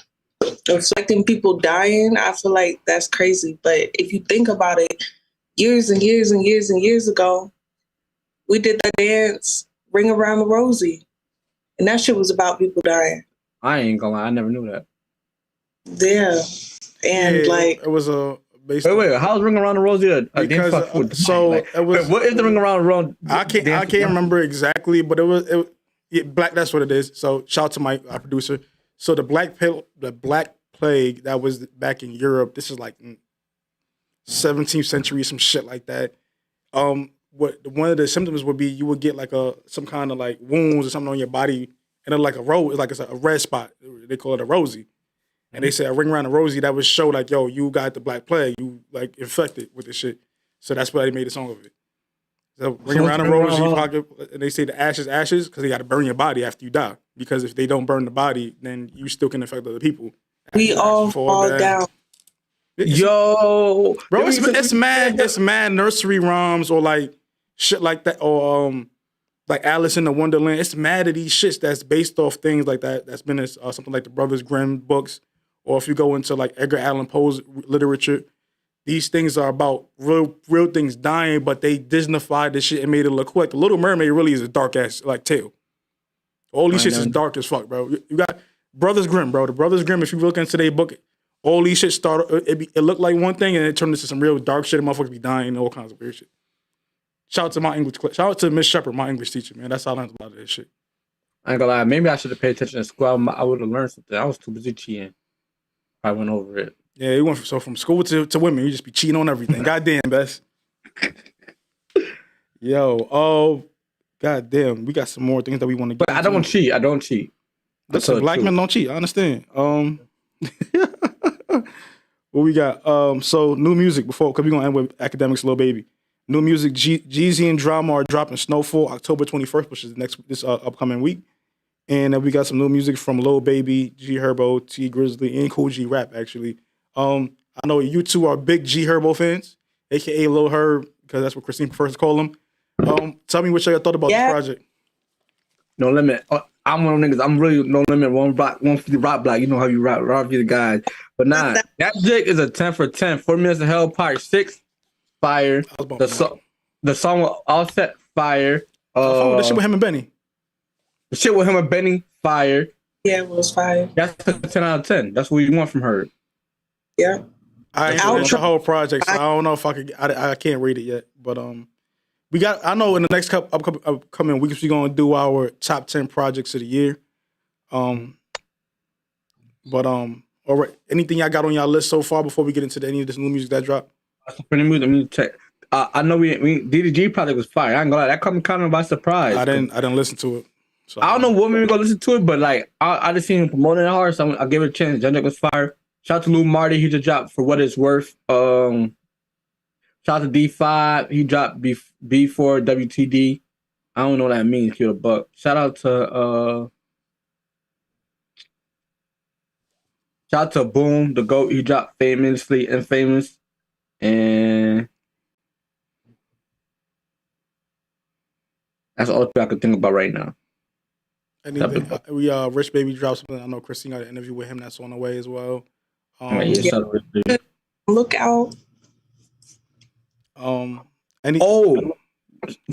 reflecting people dying, I feel like that's crazy. But if you think about it, years and years and years and years ago, we did that dance, Ring Around the Rosie. And that shit was about people dying. I ain't gonna lie, I never knew that. Yeah. And it was a Wait, how's Ring Around the Rosie a dance? It was. What is the Ring Around the Rosie? I can't remember exactly, but it was black. That's what it is. So shout out to my producer. So the Black Plague that was back in Europe. This is like 17th century, some shit like that. What one of the symptoms would be, you would get like some kind of like wounds or something on your body, and then like a rose, like it's a red spot. They call it a Rosie. And they said a ring around the Rosie, that would show like, yo, you got the Black Plague, you like infected with this shit. So that's why they made a song of it. So ring around the roses, you pocket, and they say the ashes, because they got to burn your body after you die. Because if they don't burn the body, then you still can affect other people. We all fall down. Yo, bro, it's mad nursery rhymes or like shit like that, or like Alice in the Wonderland. It's mad at these shits that's based off things like that. That's been something like the Brothers Grimm books, or if you go into like Edgar Allan Poe's literature, these things are about real things dying, but they Disneyfied this shit and made it look cool. Like the Little Mermaid really is a dark ass like tale. All these shits is dark as fuck, bro. You got Brothers Grimm, bro. The Brothers Grimm, if you look into their book, all these shit it looked like one thing and it turned into some real dark shit and motherfuckers be dying and all kinds of weird shit. Shout out to my English, shout out to Miss Shepard, my English teacher, man. That's how I learned a lot of this shit. I ain't gonna lie, maybe I should have paid attention in school. I would have learned something. I was too busy cheating. I went over it. Yeah, you went from school to women, you just be cheating on everything. Goddamn, Bess. Yo, goddamn, we got some more things that we want to get But I don't cheat. I don't cheat. Listen, black men don't cheat. I understand. What we got? So new music because we're gonna end with Academics, Lil Baby. New music, Jeezy and Drama are dropping Snowfall October 21st, which is this upcoming week. And then we got some new music from Lil Baby, G Herbo, T Grizzly, and Cool G Rap, actually. I know you two are big G Herbo fans, aka Lil Herb, because that's what Christine prefers to call him. Tell me what y'all thought about this project. No Limit. I'm one of them niggas. I'm really No Limit. 150 rock block. You know how you rock the guys. But nah, that jig is a 10 for 10. 4 Minutes of Hell Part 6, fire. The song with Offset, fire. The shit with him and Benny. The shit with him and Benny, fire. Yeah, it was fire. That's a 10 out of 10. That's what you want from her. Yeah. I ain't finished the whole project, so I don't know if I could. I can't read it yet, but I know in the next upcoming weeks we're gonna do our top 10 projects of the year. All right. Anything y'all got on y'all list so far before we get into any of this new music that dropped? Let me check. I know we DDG project was fire. I ain't gonna lie, that came kind of by surprise. I didn't listen to it. So I don't know what made me go listen to it, but like I just seen him promoting it hard, so I gave it a chance. That was fire. Shout out to Lou Marty, he just dropped For What It's Worth. Shout out to D5, he dropped B4 WTD. I don't know what that means, kill a buck. Shout out to Boom, the GOAT, he dropped Famously Infamous. And that's all I could think about right now. Anything? Rich Baby dropped something. I know Christine got an interview with him that's on the way as well. Look out.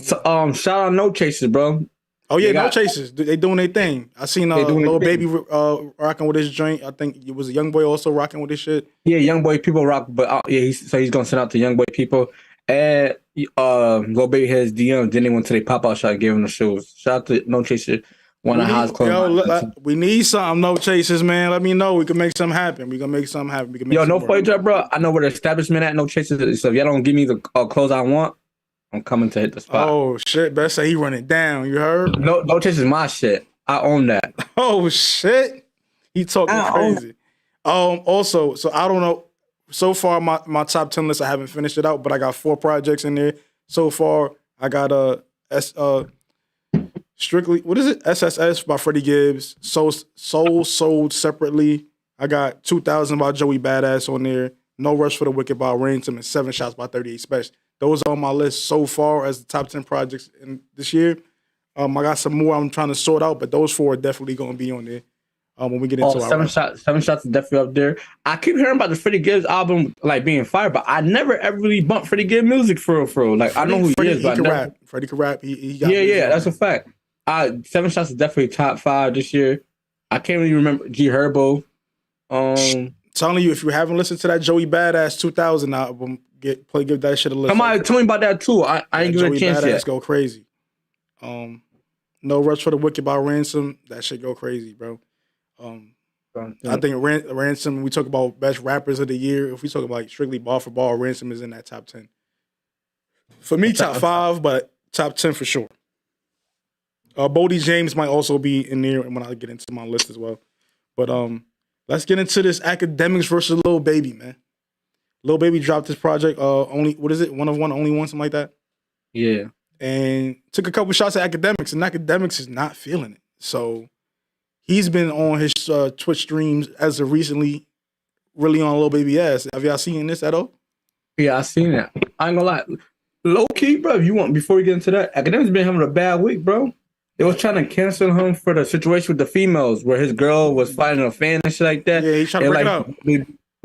Shout out No Chasers, bro. Oh yeah, No Chasers. They doing their thing. I seen Lil Baby rocking with his joint. I think it was a Young Boy also rocking with his shit. Yeah, Young Boy people rock, but he's gonna send out to Young Boy people. And Lil Baby has DM. Then they went to their pop-out shop and gave him the shoes. Shout out to No Chasers. One of the highest clothes. We need something, No Chasers, man. Let me know. We can make something happen. No fight, bro. I know where the establishment at. No Chasers. So if y'all don't give me the clothes I want, I'm coming to hit the spot. Oh shit! Best say he running down. You heard? No Chasers my shit. I own that. Oh shit! He talking crazy. Also, so I don't know. So far, my top 10 list, I haven't finished it out, but I got 4 projects in there so far. I got Strictly, what is it? SSS by Freddie Gibbs. Soul Sold Separately. I got 2000 by Joey Badass on there. No Rush for the Wicked by Ransom and 7 Shots by 38 Special. Those are on my list so far as the top 10 projects in this year. I got some more I'm trying to sort out, but those 4 are definitely going to be on there when we get into our 7 Shots is definitely up there. I keep hearing about the Freddie Gibbs album like being fire, but I never ever really bumped Freddie Gibbs music for real. Like I know who he is, but Freddie can rap. He got that's a fact. 7 Shots is definitely top 5 this year. I can't really remember G Herbo. Telling you, if you haven't listened to that Joey Badass 2000 album, give that shit a listen. Tell me about that too. I ain't giving a chance yet. Go crazy. No Rush for the Wicked by Ransom. That shit go crazy, bro. I think Ransom. We talk about best rappers of the year. If we talk about strictly ball for ball, Ransom is in that top 10. For me, top 5, but top 10 for sure. Bodie James might also be in there when I get into my list as well. But let's get into this Academics versus Lil Baby, man. Lil Baby dropped this project. Only what is it? One of one, only one, something like that. Yeah. and took a couple shots at Academics, and Academics is not feeling it. So he's been on his Twitch streams as of recently, really on Lil Baby ass. Have y'all seen this at all? Yeah, I seen that. I ain't gonna lie. Low key, bro, if you want, before we get into that, Academics been having a bad week, bro. They was trying to cancel him for the situation with the females where his girl was fighting a fan and shit like that. Yeah, he's trying to break it up.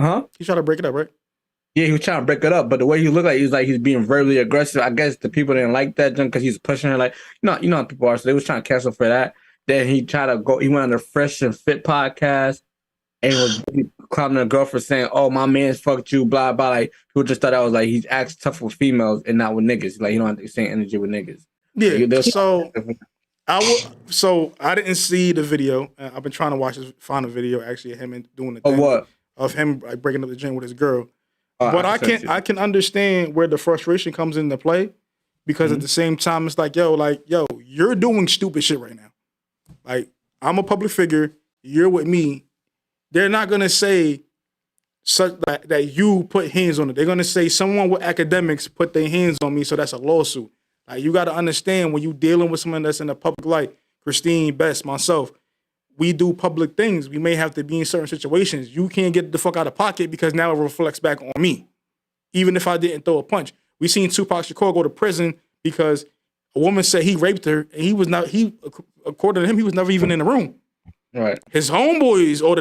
Huh? He's trying to break it up, right? Yeah, he was trying to break it up, but the way he looked like he's being verbally aggressive. I guess the people didn't like that because he's pushing her like, you know how people are. So they was trying to cancel for that. Then he tried to go. He went on the Fresh and Fit podcast and was clowning a girl for saying, "Oh, my man's fucked you," blah blah. Like people just thought that was like he's acts tough with females and not with niggas. Like he don't have the same energy with niggas. Yeah. So I didn't see the video. I've been trying to find a video actually of him doing the thing. What? Of him like breaking up the gym with his girl. But I can understand where the frustration comes into play because at the same time it's like, yo, you're doing stupid shit right now. Like, I'm a public figure, you're with me. They're not gonna say such that you put hands on it. They're gonna say someone with Academics put their hands on me, so that's a lawsuit. Like, you gotta understand when you're dealing with someone that's in the public light, Christine, Best, myself, we do public things. We may have to be in certain situations. You can't get the fuck out of pocket because now it reflects back on me. Even if I didn't throw a punch. We seen Tupac Shakur go to prison because a woman said he raped her and according to him, he was never even in the room. Right. His homeboys or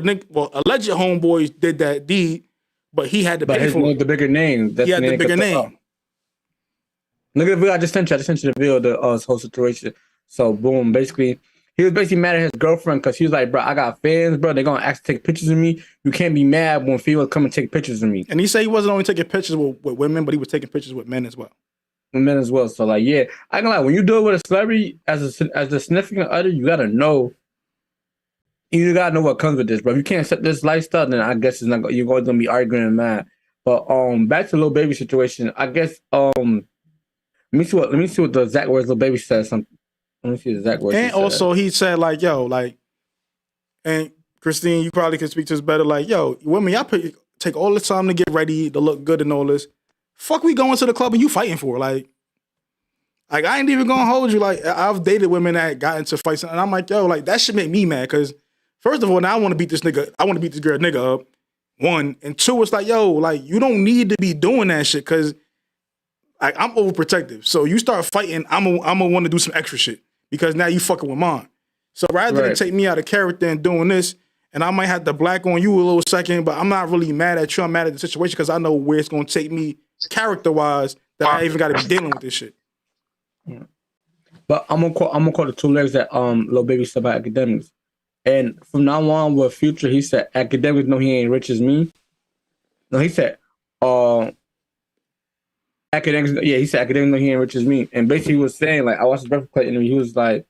alleged homeboys did that deed, but he had to pay for it. The bigger name. He had the bigger name. Look at the video I just sent you. I just sent you the video of the whole situation. So boom, basically, he was basically mad at his girlfriend because he was like, bro, I got fans, bro. They're going to ask to take pictures of me. You can't be mad when females come and take pictures of me. And he said he wasn't only taking pictures with women, but he was taking pictures with men as well. Men as well. So, like, yeah. I ain't gonna lie. When you do it with a celebrity as a significant other, you got to know. You got to know what comes with this, bro. If you can't accept this lifestyle, then I guess it's not. You're going to be arguing and mad. But back to Lil Baby situation. I guess let me see what the exact words Lil Baby said. Something. Let me see the exact words. And also, he said, like, yo, like, and Christine, you probably can speak to this better. Like, yo, women, y'all take all the time to get ready, to look good and all this. Fuck, we going to the club and you fighting for? Like I ain't even gonna hold you. Like, I've dated women that got into fights, and I'm like, yo, like, that should make me mad. Because, first of all, now I want to beat this nigga. I want to beat this girl nigga up. One. And two, it's like, yo, like, you don't need to be doing that shit because, like, I'm overprotective. So you start fighting, I'm gonna want to do some extra shit. Because now you fucking with mine. So rather than take me out of character and doing this, and I might have to black on you a little second, but I'm not really mad at you. I'm mad at the situation because I know where it's going to take me character-wise that I even got to be dealing with this shit. Yeah. But I'm gonna call the two legs that Lil Baby said about Academics. And from now on with Future, he said Academics know he ain't rich as me. No, he said Academics, yeah, he said Academics know he ain't rich as me. And basically he was saying, like, I watched the Breakfast Club interview, he was like,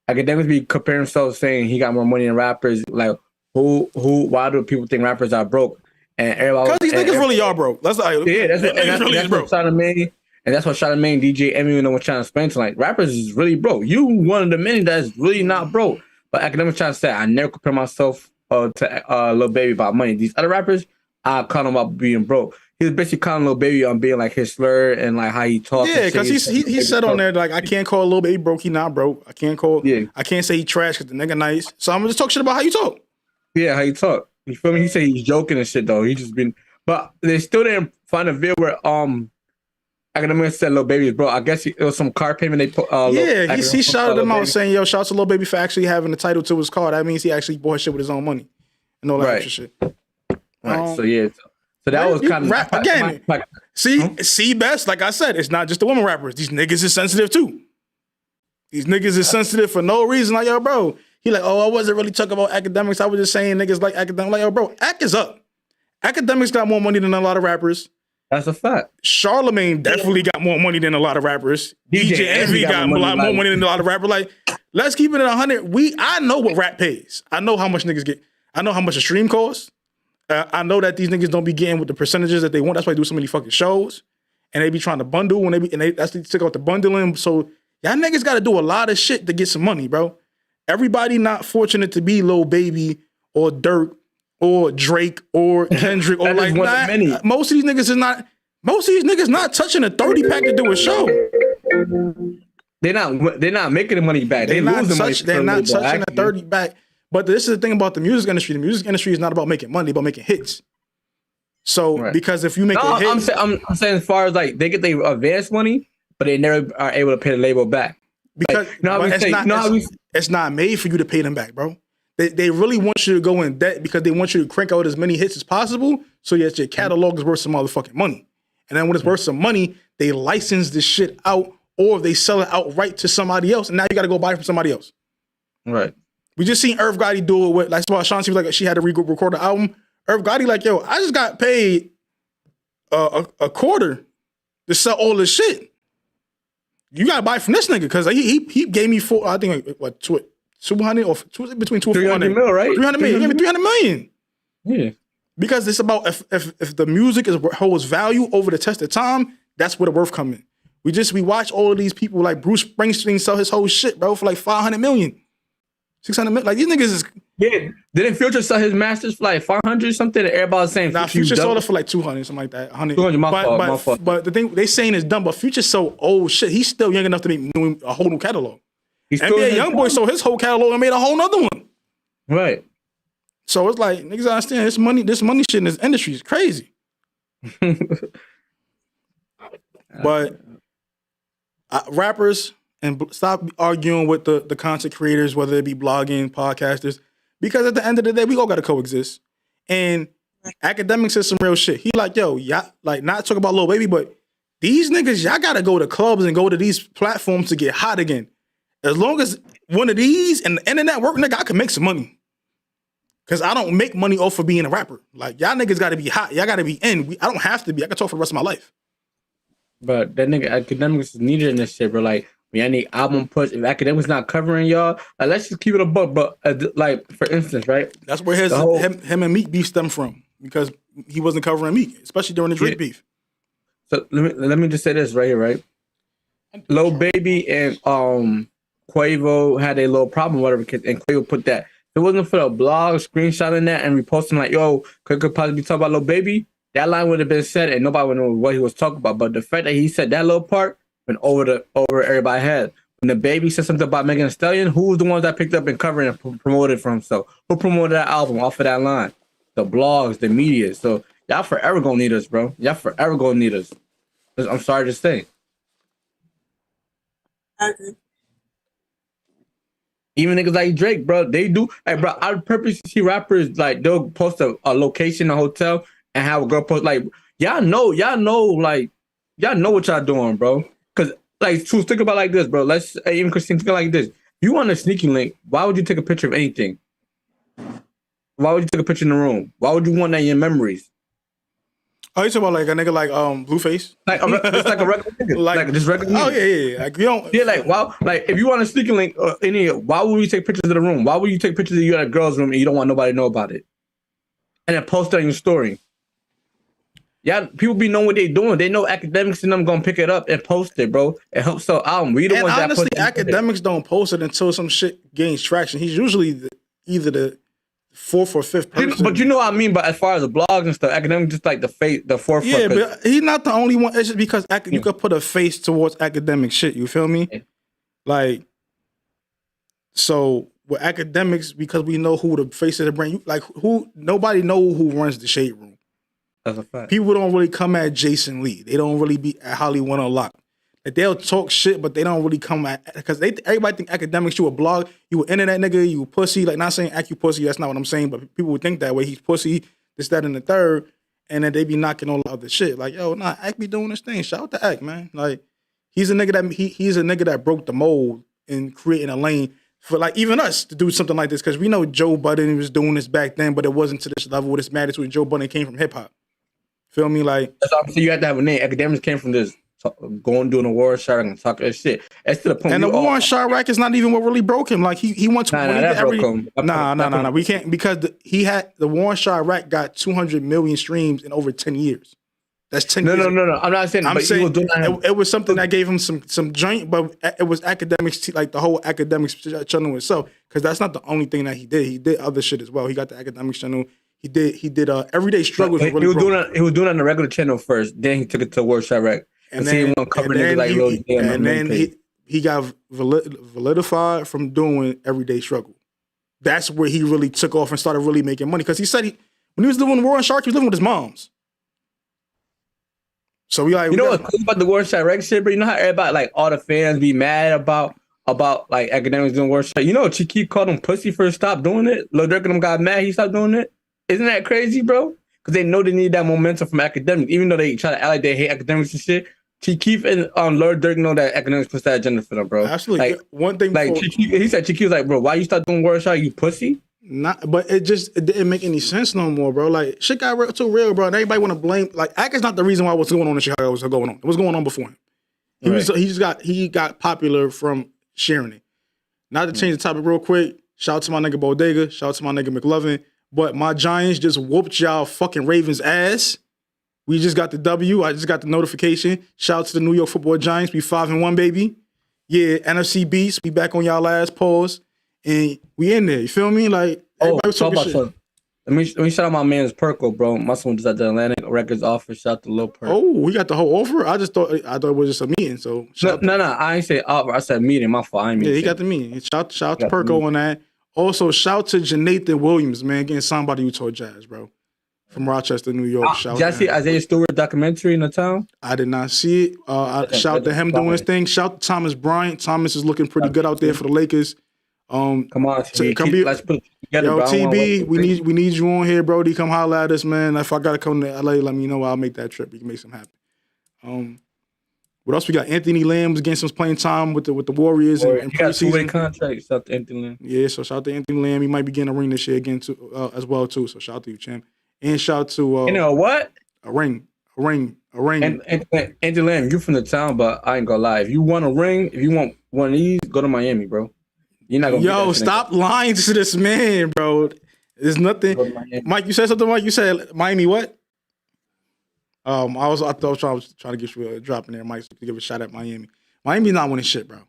Academics be comparing himself saying he got more money than rappers. Like, why do people think rappers are broke? And everybody, because these niggas really are broke. That's like, yeah, that's what Charlamagne, and that's what Charlamagne, DJ, everyone was trying to explain to, like, rappers is really broke. You one of the many that's really not broke. But Academics trying to say, I never compare myself to Lil Baby about money. These other rappers, I call them about being broke. He was basically calling Lil Baby on being like his slur and like how he talks. Yeah, because he said on there, like, I can't call Lil Baby broke. He not broke. I can't say he trash because the nigga nice. So I'm gonna just talk shit about how you talk. Yeah, how you talk. You feel me? He said he's joking and shit though. He just been, but they still didn't find a video where Academics said Lil Baby is broke. I guess it was some car payment they put. He shouted him out saying, yo, shout out to Lil Baby for actually having the title to his car. That means he actually bought shit with his own money and all that extra shit. Right. So yeah. So that was kind of again. See, Best, like I said, it's not just the women rappers. These niggas is sensitive too. These niggas is sensitive for no reason. Like, yo, bro. He like, oh, I wasn't really talking about Academics. I was just saying niggas like Academics. Like, yo, bro, Ack is up. Academics got more money than a lot of rappers. That's a fact. Charlamagne definitely got more money than a lot of rappers. DJ Envy got a lot more money than a lot of rappers. Like, let's keep it at 100. I know what rap pays. I know how much niggas get. I know how much a stream costs. I know that these niggas don't be getting with the percentages that they want. That's why they do so many fucking shows. And they be trying to bundle that's they took out the bundling. So y'all niggas got to do a lot of shit to get some money, bro. Everybody not fortunate to be Lil Baby or Dirk or Drake or Kendrick or like that. Most of these niggas not touching a 30 pack to do a show. They're not making the money back. They're not losing money. They're not touching the 30 back. But this is the thing about the music industry. The music industry is not about making money, but making hits. So because if you make a hit, I'm saying as far as like they get their advance money, but they never are able to pay the label back. Because it's not made for you to pay them back, bro. They really want you to go in debt because they want you to crank out as many hits as possible so that your catalog is worth some motherfucking money. And then when it's worth some money, they license this shit out or they sell it outright to somebody else. And now you got to go buy it from somebody else. Right. We just seen Irv Gotti do it with, like, Shanti was like, she had to record the album. Irv Gotti like, yo, I just got paid a quarter to sell all this shit. You got to buy from this nigga because he gave me I think, what, 200 or between 200 and 400 million, right? 300 million. He gave me 300 million. Yeah. Because it's about if the music holds value over the test of time, that's where the worth come in. We watch all of these people like Bruce Springsteen sell his whole shit, bro, for like 500 million. 600 million. Like these niggas is. Yeah. Didn't Future sell his masters for like 500 something? Everybody's saying Future sold it for like 200, something like that. 100. 200, my fault. But the thing they saying is dumb, but Future so old shit. He's still young enough to make a whole new catalog. NBA Youngboy sold his whole catalog and made a whole nother one. Right. So it's like, niggas understand this money shit in this industry is crazy. But rappers, and stop arguing with the content creators, whether it be blogging, podcasters, because at the end of the day, we all got to coexist. And academics is some real shit. He like, yo, y'all, like, not talk about Lil Baby, but these niggas, y'all got to go to clubs and go to these platforms to get hot again. As long as one of these and the internet work, nigga, I can make some money. Because I don't make money off of being a rapper. Like, y'all niggas got to be hot. Y'all got to be in. I don't have to be. I can talk for the rest of my life. But that nigga, academics is needed in this shit, bro. Like, we need album push. If academics not covering y'all, like, let's just keep it a buck. But like, for instance, right? That's where him and Meek beef stem from. Because he wasn't covering Meek, especially during the Drake beef. So let me just say this right here, right? Lil Baby and Quavo had a little problem, whatever, and Quavo put that. If it wasn't for the blog screenshotting that and reposting like, yo, could possibly be talking about Lil Baby, that line would have been said and nobody would know what he was talking about. But the fact that he said that little part went over everybody's head. When the Baby said something about Megan Thee Stallion, who was the ones that picked up and covered and promoted for himself? Who promoted that album off of that line? The blogs, the media. So y'all forever gonna need us, bro. Y'all forever gonna need us. I'm sorry to say. I agree. Even niggas like Drake, bro, they do. Like, bro, I purposely see rappers like they'll post a location, a hotel, and have a girl post like, y'all know what y'all doing, bro. Cause like, true, think about it like this, bro. Let's even Christine think like this. If you want a sneaky link, why would you take a picture of anything? Why would you take a picture in the room? Why would you want that in your memories? Oh, you talking about like a nigga like Blueface? Like it's like a regular nigga. like just regular nigga. Oh yeah. Like you don't. Yeah, like wow. Like if you want a sneaky link, why would you take pictures of the room? Why would you take pictures of you at a girl's room and you don't want nobody to know about it? And then post it on your story. Yeah, people be knowing what they doing. They know academics and them gonna pick it up and post it, bro. It helps sell album. We the ones that honestly, academics don't post it until some shit gains traction. He's usually either the fourth or fifth person. But you know what I mean. But as far as the blogs and stuff, academics just like the forefront. Yeah, but he's not the only one. It's just because you could put a face towards academic shit. You feel me? Yeah. Like, so with academics, because we know who the face of the brand. Nobody know who runs the shade room. That's a fact. People don't really come at Jason Lee. They don't really be at Hollywood Unlocked. Like, they'll talk shit, but they don't really come at, because everybody think academics, you a blog, you an internet nigga, you a pussy. Like, not saying act you pussy, that's not what I'm saying, but people would think that way. He's pussy, this, that, and the third, and then they be knocking all other shit. Like, yo, nah, Act be doing this thing. Shout out to Act, man. Like, he's a nigga that broke the mold in creating a lane for, like, even us to do something like this, because we know Joe Budden was doing this back then, but it wasn't to this level with this magnitude, and Joe Budden came from hip hop. Feel me? Like, so you have to have a name. Academics came from this. Going doing a war Chirac and talk that shit. That's to the point. And the war on Chirac is not even what really broke him. Like he went to Nah. We can't, because the war on Chirac got 200 million streams in over 10 years. That's 10 years. No. I'm not saying. I'm saying it was something that gave him some joint, but it was academics, like the whole academics channel itself. Because that's not the only thing that he did. He did other shit as well. He got the academics channel. He did Everyday Struggles. He was doing it on the regular channel first. Then he took it to War Chirac. And he didn't want to cover niggas like Lil J on the main page. he got validified from doing Everyday Struggle. That's where he really took off and started really making money. Because he said when he was doing War on Shark, he was living with his moms. So we like, you know what's cool about the War on Shark shit, bro? You know how everybody, like, all the fans be mad about like academics doing War on Shark? You know, Chiqui called him pussy for stop doing it. Lil Durk and them got mad, he stopped doing it. Isn't that crazy, bro? Because they know they need that momentum from academics, even though they try to act like they hate academics and shit. Chiqui and Lil Durk know that academics puts that agenda for them, bro. Absolutely. Like, one thing, like he said, Chiqui was like, bro, why you start doing War on Shark, you pussy? But it didn't make any sense no more, bro. Like, shit got too real, bro. And everybody want to blame. Like, Ak is not the reason why what's going on in Chicago was going on. It was going on before him. He got popular from sharing it. Not to change the topic real quick. Shout out to my nigga Bodega. Shout out to my nigga McLovin. But my Giants just whooped y'all fucking Ravens ass. We just got the W. I just got the notification. Shout out to the New York Football Giants. We 5-1, baby. Yeah, NFC Beast. We back on y'all last pause. And we in there, you feel me? Like, everybody was talking shit. Let me shout out my man's Perko, bro. My son just at the Atlantic Records office. Shout out to Lil Perk. Oh, we got the whole offer? I thought it was just a meeting. So no, I ain't say offer. I said meeting. My fault. Yeah, he got the meeting. Shout out to Perko on that. Also, shout to Janathan Williams, man, getting signed by the Utah Jazz, bro. From Rochester, New York. Did y'all see Isaiah Stewart documentary in the town? I did not see it. Shout to him doing his thing. Shout to Thomas Bryant. Thomas is looking pretty good out there for the Lakers. Come on, TB. Let's put it together, bro. TB, we need you on here, Brody. Come holler at us, man. If I gotta come to LA, let me know. I'll make that trip. We can make something happen. What else we got? Anthony Lamb was getting some playing time with the Warriors and he got a 2-way contract. Shout out to Anthony Lamb. Yeah, so shout out to Anthony Lamb. He might be getting a ring this year again too, as well too. So shout out to you, champ. And shout out to you know what? A ring. And Anthony Lamb, you from the town, but I ain't gonna lie. If you want a ring, if you want one of these, go to Miami, bro. You're not gonna. Yo, stop lying to this man, bro. There's nothing. Mike, you said something. Mike, you said Miami. What? I thought I was trying to get you a drop in there, Mike, to give a shot at Miami. Miami's not winning shit, bro.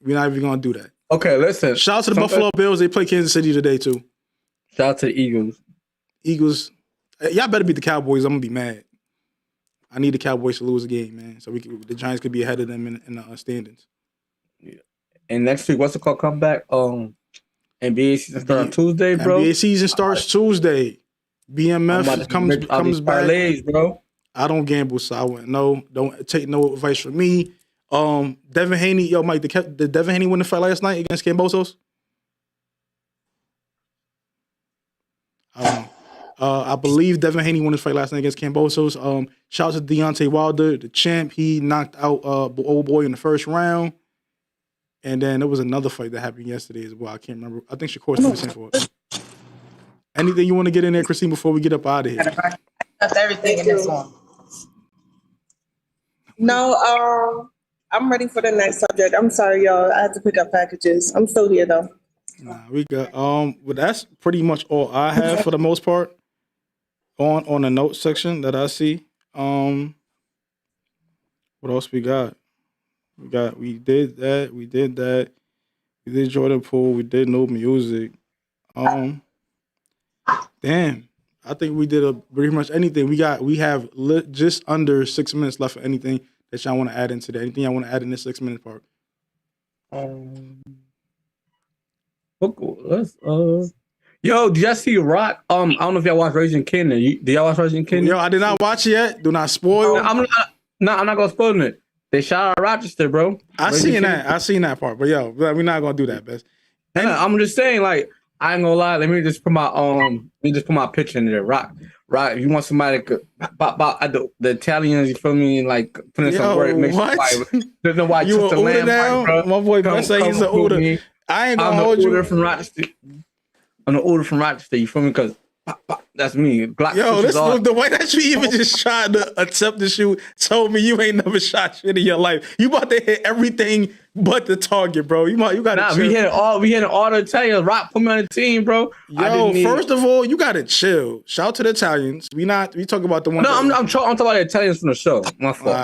We're not even gonna do that. Okay, listen. Shout out to the Buffalo Bills. They play Kansas City today too. Shout out to the Eagles. Y'all better beat the Cowboys. I'm gonna be mad. I need the Cowboys to lose a game, man, so the Giants could be ahead of them in the standings. Yeah. And next week, what's it called? Comeback. NBA season starts on Tuesday, bro. NBA season starts Tuesday. BMF comes back. Parlays, bro. I don't gamble, so I went don't take no advice from me. Devin Haney, yo, Mike, did Devin Haney win the fight last night against Cambosos? I believe Devin Haney won his fight last night against Cambosos. Shout out to Deontay Wilder, the champ. He knocked out old boy in the first round. And then there was another fight that happened yesterday as well. I can't remember. I think Shakur still the for it. Anything you want to get in there, Christine, before we get up out of here? That's everything in this one. No, I'm ready for the next subject. I'm sorry, y'all. I had to pick up packages. I'm still here though. Nah, we got but that's pretty much all I have for the most part on the notes section that I see. What else we got? We did that. We did Jordan Poole. We did no music. Damn. I think we did pretty much anything. We have just under 6 minutes left for anything that y'all want to add into that. Anything y'all want to add in this 6 minute part? Yo, did y'all see Rock? I don't know if y'all watch Raising Kingdom. Did y'all watch Raising Kingdom? Yo, I did not watch it yet. Do not spoil. I'm not gonna spoil it. They shot out Rochester, bro. I seen that part, but yo, we're not gonna do that, Best. I'm just saying, like, I ain't gonna lie. Let me just put my picture in there. Rock. If you want somebody to the Italians, you feel me? Like put in some work. There's no why you an Uda now, bro. My boy Best say he's an Uda. I ain't gonna hold you. From Rochester. I'm the Uda from Rochester. You feel me? Because that's me. Glock. Yo, the way that you even just tried to attempt to shoot told me you ain't never shot shit in your life. You about to hit everything but the target, bro. You gotta. Nah, chill. we hit all the Italians. Rock put me on the team, bro. Yo, first of all, you gotta chill. Shout out to the Italians. We talk about the one. No, I'm talking about the Italians from the show. My fault.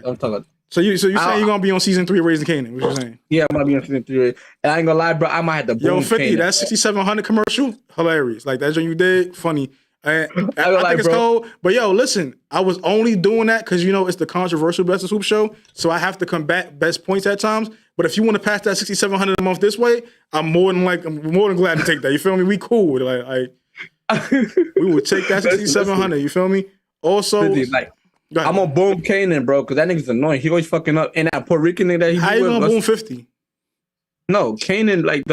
I'm talking. So you saying you're gonna be on season 3 of Raising Canaan? What you saying? Yeah, I'm gonna be on season 3. And I ain't gonna lie, bro. I might have to. Yo, 50. That 6700 commercial, hilarious. Like that's what you did, funny. I think like, it's bro. cold. But yo, listen, I was only doing that because it's the controversial Best of Swoop show, so I have to combat best points at times. But if you want to pass that 6,700 a month this way, I'm more than glad to take that. You feel me? We cool. Like we would take that 6,700. You feel me? Also, like, I'm on Boom Kanan, bro, because that nigga's annoying. He always fucking up. And that Puerto Rican nigga that he how you gonna boom 50? No, Kanan, like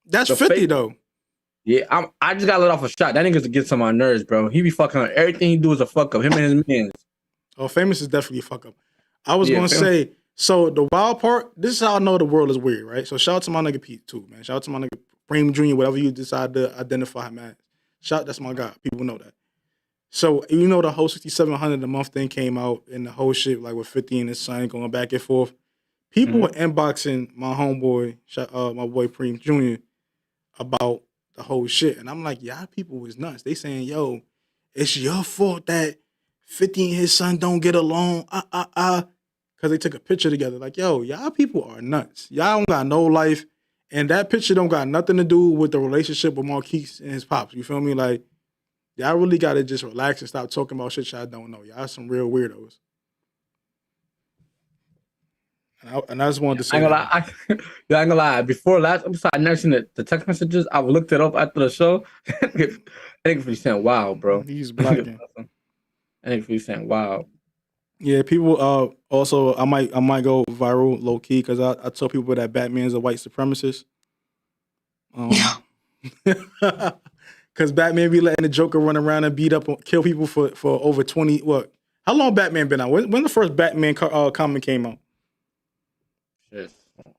That's the 50 fake- though. Yeah, I just got let off a shot. That nigga's gets on my nerves, bro. He be fucking up. Everything he do is a fuck up. Him and his mans. Oh, Famous is definitely a fuck up. I was gonna Famous. say, so the wild part, this is how I know the world is weird, right? So shout out to my nigga Pete too, man. Shout out to my nigga Preem Jr., whatever you decide to identify him as. That's my guy. People know that. So the whole 6,700 a month thing came out and the whole shit like with 50 and his son going back and forth. People were inboxing my homeboy, my boy Preem Jr. about the whole shit. And I'm like, y'all people was nuts. They saying, yo, it's your fault that 50 and his son don't get along. Because they took a picture together. Like, yo, y'all people are nuts. Y'all don't got no life. And that picture don't got nothing to do with the relationship with Marquise and his pops. You feel me? Like, y'all really got to just relax and stop talking about shit y'all don't know. Y'all some real weirdos. And I just wanted to say I ain't gonna lie. Before last episode, I never seen the text messages. I looked it up after the show. I think he's saying wow, bro. He's blacking. I think he's saying wow. Yeah, people. Also, I might go viral low key because I tell people that Batman's a white supremacist. Because Batman be letting the Joker run around and beat up, kill people for over 20. What? How long Batman been out? When the first Batman comic came out? Shit.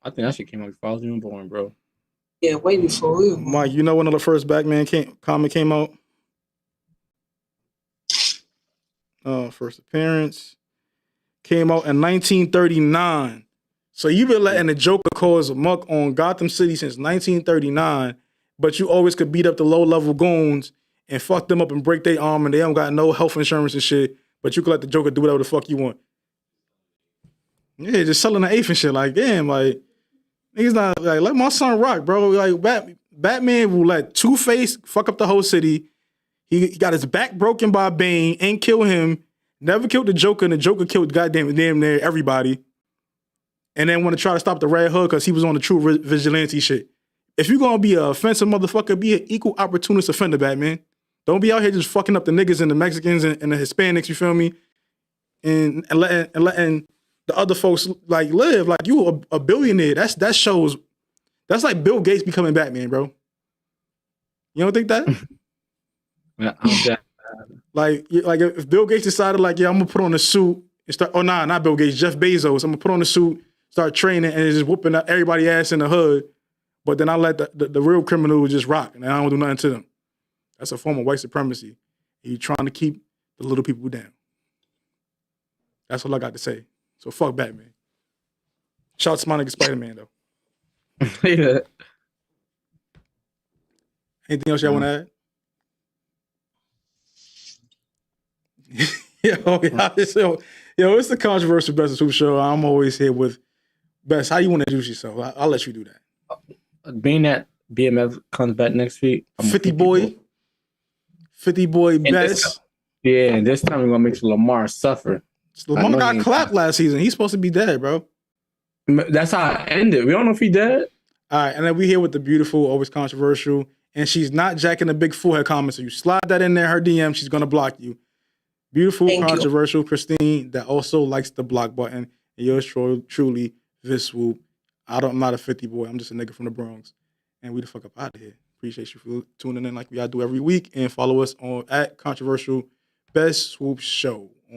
I think that shit came out before I was even born, bro. Yeah, way before we were. Mike, you know when the first Batman comic came out? First appearance came out in 1939. So you've been letting the Joker cause a muck on Gotham City since 1939, but you always could beat up the low-level goons and fuck them up and break their arm and they don't got no health insurance and shit, but you could let the Joker do whatever the fuck you want. Yeah, just selling the eighth and shit. Like, damn, like, niggas not, like, let my son rock, bro. Like, Batman will let Two-Face fuck up the whole city. He got his back broken by Bane, ain't kill him, never killed the Joker, and the Joker killed damn near everybody. And then want to try to stop the Red Hood because he was on the true vigilante shit. If you're gonna be an offensive motherfucker, be an equal opportunist offender, Batman. Don't be out here just fucking up the niggas and the Mexicans and the Hispanics, you feel me? And letting the other folks like live. Like you a billionaire. That's like Bill Gates becoming Batman, bro. You don't think that? Yeah, Like if Bill Gates decided like, yeah, I'm gonna put on a suit and start. Oh nah, not Bill Gates, Jeff Bezos. I'm gonna put on a suit, start training, and just whooping up everybody ass in the hood. But then I let the real criminal just rock, and I don't do nothing to them. That's a form of white supremacy. You're trying to keep the little people down. That's all I got to say. So fuck Batman. Shout out to my nigga Spider-Man though. yeah. Anything else y'all want to add? Yo, it's the controversial Best of Swoop show. I'm always here with Best. How you want to introduce yourself? I'll let you do that. Being that BMF comes back next week, 50 boy Best. And this time we're gonna make Lamar suffer. Lamar got clapped last season. He's supposed to be dead, bro. That's how it ended. We don't know if he dead. All right, and then we here with the beautiful, always controversial, and she's not jacking the big forehead comment. So you slide that in there, her DM, she's gonna block you. Beautiful, controversial, Christine, that also likes the block button. And yours truly, Vis Swoop. I'm not a 50 boy. I'm just a nigga from the Bronx. And we the fuck up out of here. Appreciate you for tuning in like we do every week. And follow us on @controversial Best Swoop Show.